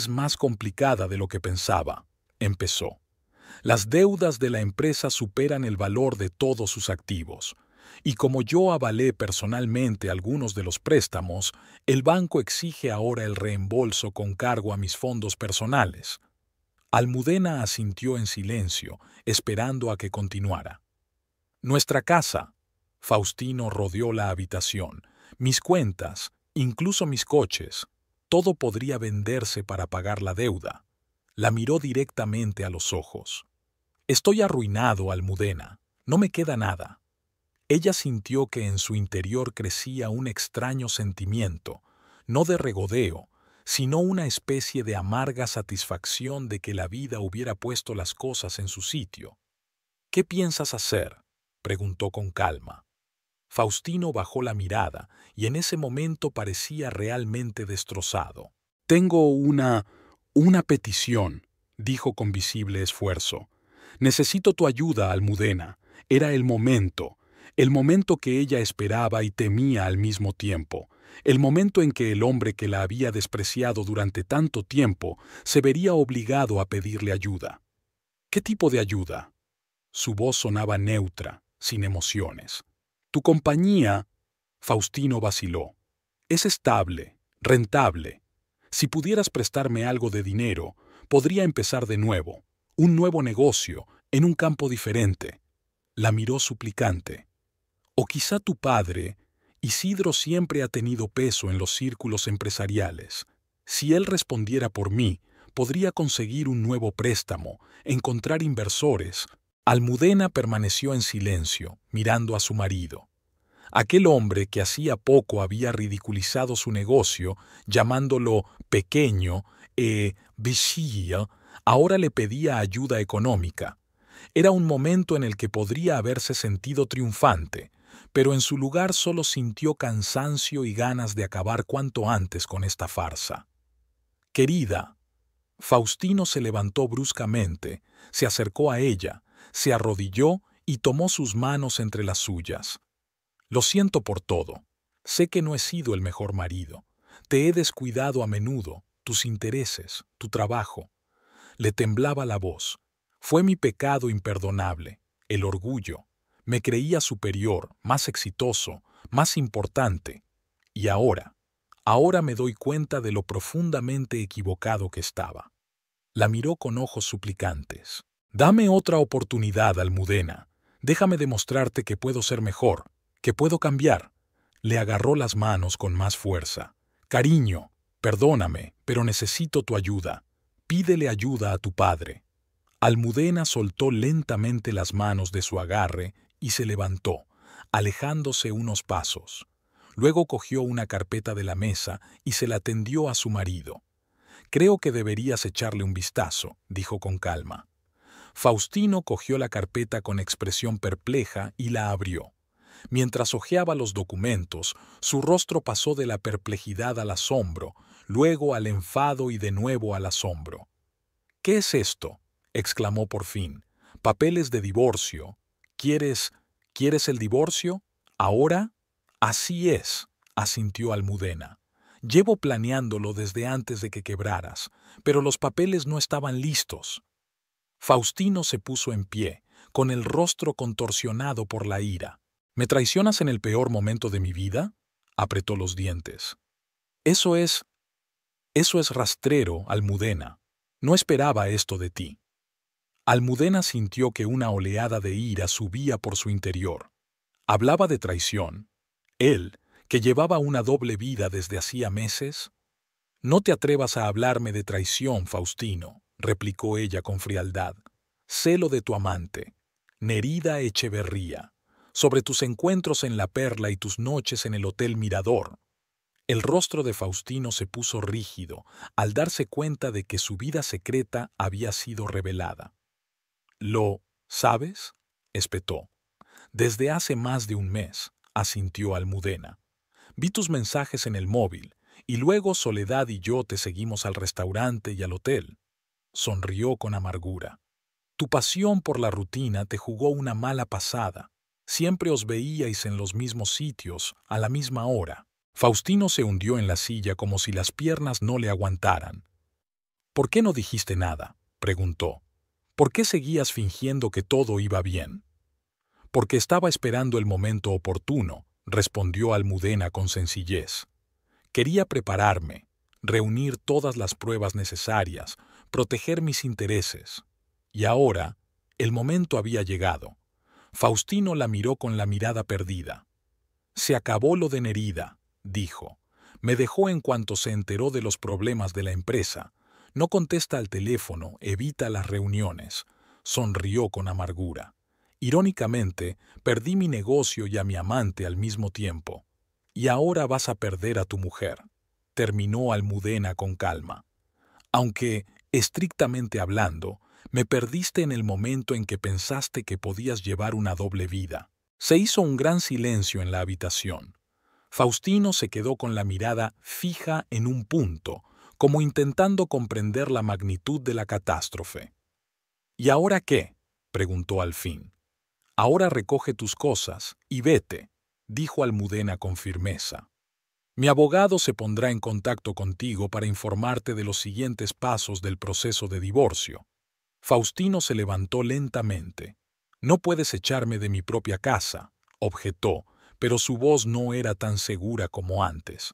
Speaker 1: más complicada de lo que pensaba», empezó. «Las deudas de la empresa superan el valor de todos sus activos. Y como yo avalé personalmente algunos de los préstamos, el banco exige ahora el reembolso con cargo a mis fondos personales». Almudena asintió en silencio, esperando a que continuara. «Nuestra casa». Faustino rodeó la habitación. «Mis cuentas, incluso mis coches. Todo podría venderse para pagar la deuda». La miró directamente a los ojos. «Estoy arruinado, Almudena. No me queda nada». Ella sintió que en su interior crecía un extraño sentimiento, no de regodeo, sino una especie de amarga satisfacción de que la vida hubiera puesto las cosas en su sitio. «¿Qué piensas hacer?», preguntó con calma. Faustino bajó la mirada y en ese momento parecía realmente destrozado. «Tengo una petición», dijo con visible esfuerzo. «Necesito tu ayuda, Almudena. Era el momento que ella esperaba y temía al mismo tiempo. El momento en que el hombre que la había despreciado durante tanto tiempo se vería obligado a pedirle ayuda». «¿Qué tipo de ayuda?». Su voz sonaba neutra, sin emociones. «Tu compañía», Faustino vaciló, «es estable, rentable. Si pudieras prestarme algo de dinero, podría empezar de nuevo, un nuevo negocio, en un campo diferente». La miró suplicante. «O quizá tu padre». Isidro siempre ha tenido peso en los círculos empresariales. Si él respondiera por mí, podría conseguir un nuevo préstamo, encontrar inversores. Almudena permaneció en silencio, mirando a su marido. Aquel hombre que hacía poco había ridiculizado su negocio, llamándolo pequeño vichy, ahora le pedía ayuda económica. Era un momento en el que podría haberse sentido triunfante, pero en su lugar solo sintió cansancio y ganas de acabar cuanto antes con esta farsa. «Querida». Faustino se levantó bruscamente, se acercó a ella, se arrodilló y tomó sus manos entre las suyas. «Lo siento por todo. Sé que no he sido el mejor marido. Te he descuidado a menudo, tus intereses, tu trabajo». Le temblaba la voz. «Fue mi pecado imperdonable, el orgullo. Me creía superior, más exitoso, más importante. Y ahora me doy cuenta de lo profundamente equivocado que estaba». La miró con ojos suplicantes. «Dame otra oportunidad, Almudena. Déjame demostrarte que puedo ser mejor, que puedo cambiar». Le agarró las manos con más fuerza. «Cariño, perdóname, pero necesito tu ayuda. Pídele ayuda a tu padre». Almudena soltó lentamente las manos de su agarre y se levantó, alejándose unos pasos. Luego cogió una carpeta de la mesa y se la tendió a su marido. «Creo que deberías echarle un vistazo», dijo con calma. Faustino cogió la carpeta con expresión perpleja y la abrió. Mientras hojeaba los documentos, su rostro pasó de la perplejidad al asombro, luego al enfado y de nuevo al asombro. «¿Qué es esto?», exclamó por fin. «Papeles de divorcio. ¿Quieres el divorcio? ¿Ahora?» «Así es», asintió Almudena. «Llevo planeándolo desde antes de que quebraras, pero los papeles no estaban listos». Faustino se puso en pie, con el rostro contorsionado por la ira. «¿Me traicionas en el peor momento de mi vida?», apretó los dientes. Eso es rastrero, Almudena. No esperaba esto de ti». Almudena sintió que una oleada de ira subía por su interior. ¿Hablaba de traición? ¿Él, que llevaba una doble vida desde hacía meses? «No te atrevas a hablarme de traición, Faustino», replicó ella con frialdad. «Sé lo de tu amante, Nerida Echeverría, sobre tus encuentros en La Perla y tus noches en el Hotel Mirador». El rostro de Faustino se puso rígido al darse cuenta de que su vida secreta había sido revelada. «¿Lo sabes?», espetó. «Desde hace más de un mes», asintió Almudena. «Vi tus mensajes en el móvil, y luego Soledad y yo te seguimos al restaurante y al hotel». Sonrió con amargura. «Tu pasión por la rutina te jugó una mala pasada. Siempre os veíais en los mismos sitios, a la misma hora». Faustino se hundió en la silla como si las piernas no le aguantaran. «¿Por qué no dijiste nada?», preguntó. «¿Por qué seguías fingiendo que todo iba bien?». «Porque estaba esperando el momento oportuno», respondió Almudena con sencillez. «Quería prepararme, reunir todas las pruebas necesarias, proteger mis intereses. Y ahora, el momento había llegado». Faustino la miró con la mirada perdida. «Se acabó lo de Nerida», dijo. «Me dejó en cuanto se enteró de los problemas de la empresa. No contesta al teléfono, evita las reuniones». Sonrió con amargura. «Irónicamente, perdí mi negocio y a mi amante al mismo tiempo. Y ahora vas a perder a tu mujer», terminó Almudena con calma. «Aunque, estrictamente hablando, me perdiste en el momento en que pensaste que podías llevar una doble vida». Se hizo un gran silencio en la habitación. Faustino se quedó con la mirada fija en un punto, como intentando comprender la magnitud de la catástrofe. «¿Y ahora qué?», preguntó al fin. «Ahora recoge tus cosas y vete», dijo Almudena con firmeza. «Mi abogado se pondrá en contacto contigo para informarte de los siguientes pasos del proceso de divorcio». Faustino se levantó lentamente. «No puedes echarme de mi propia casa», objetó, pero su voz no era tan segura como antes.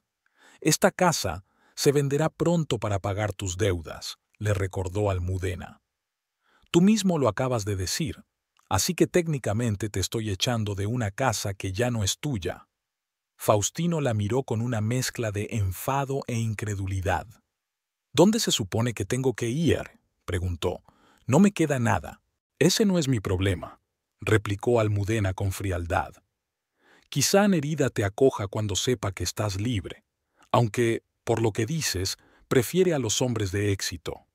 Speaker 1: «Esta casa se venderá pronto para pagar tus deudas», le recordó Almudena. «Tú mismo lo acabas de decir, así que técnicamente te estoy echando de una casa que ya no es tuya». Faustino la miró con una mezcla de enfado e incredulidad. «¿Dónde se supone que tengo que ir?», preguntó. «No me queda nada». «Ese no es mi problema», replicó Almudena con frialdad. «Quizá Nerida te acoja cuando sepa que estás libre, aunque, por lo que dices, prefiere a los hombres de éxito».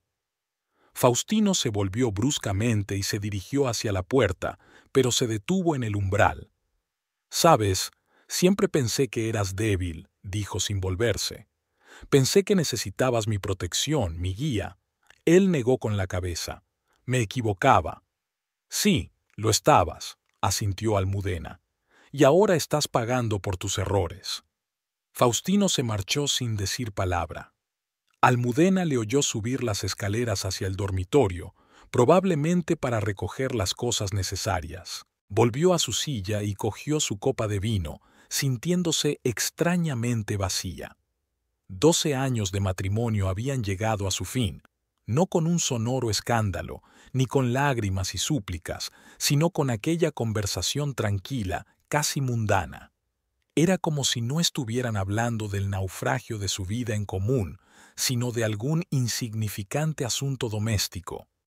Speaker 1: Faustino se volvió bruscamente y se dirigió hacia la puerta, pero se detuvo en el umbral. «Sabes, siempre pensé que eras débil», dijo sin volverse. «Pensé que necesitabas mi protección, mi guía». Él negó con la cabeza. «Me equivocaba». «Sí, lo estabas», asintió Almudena. «Y ahora estás pagando por tus errores». Faustino se marchó sin decir palabra. Almudena le oyó subir las escaleras hacia el dormitorio, probablemente para recoger las cosas necesarias. Volvió a su silla y cogió su copa de vino, sintiéndose extrañamente vacía. 12 años de matrimonio habían llegado a su fin, no con un sonoro escándalo, ni con lágrimas y súplicas, sino con aquella conversación tranquila, casi mundana. Era como si no estuvieran hablando del naufragio de su vida en común, sino de algún insignificante asunto doméstico.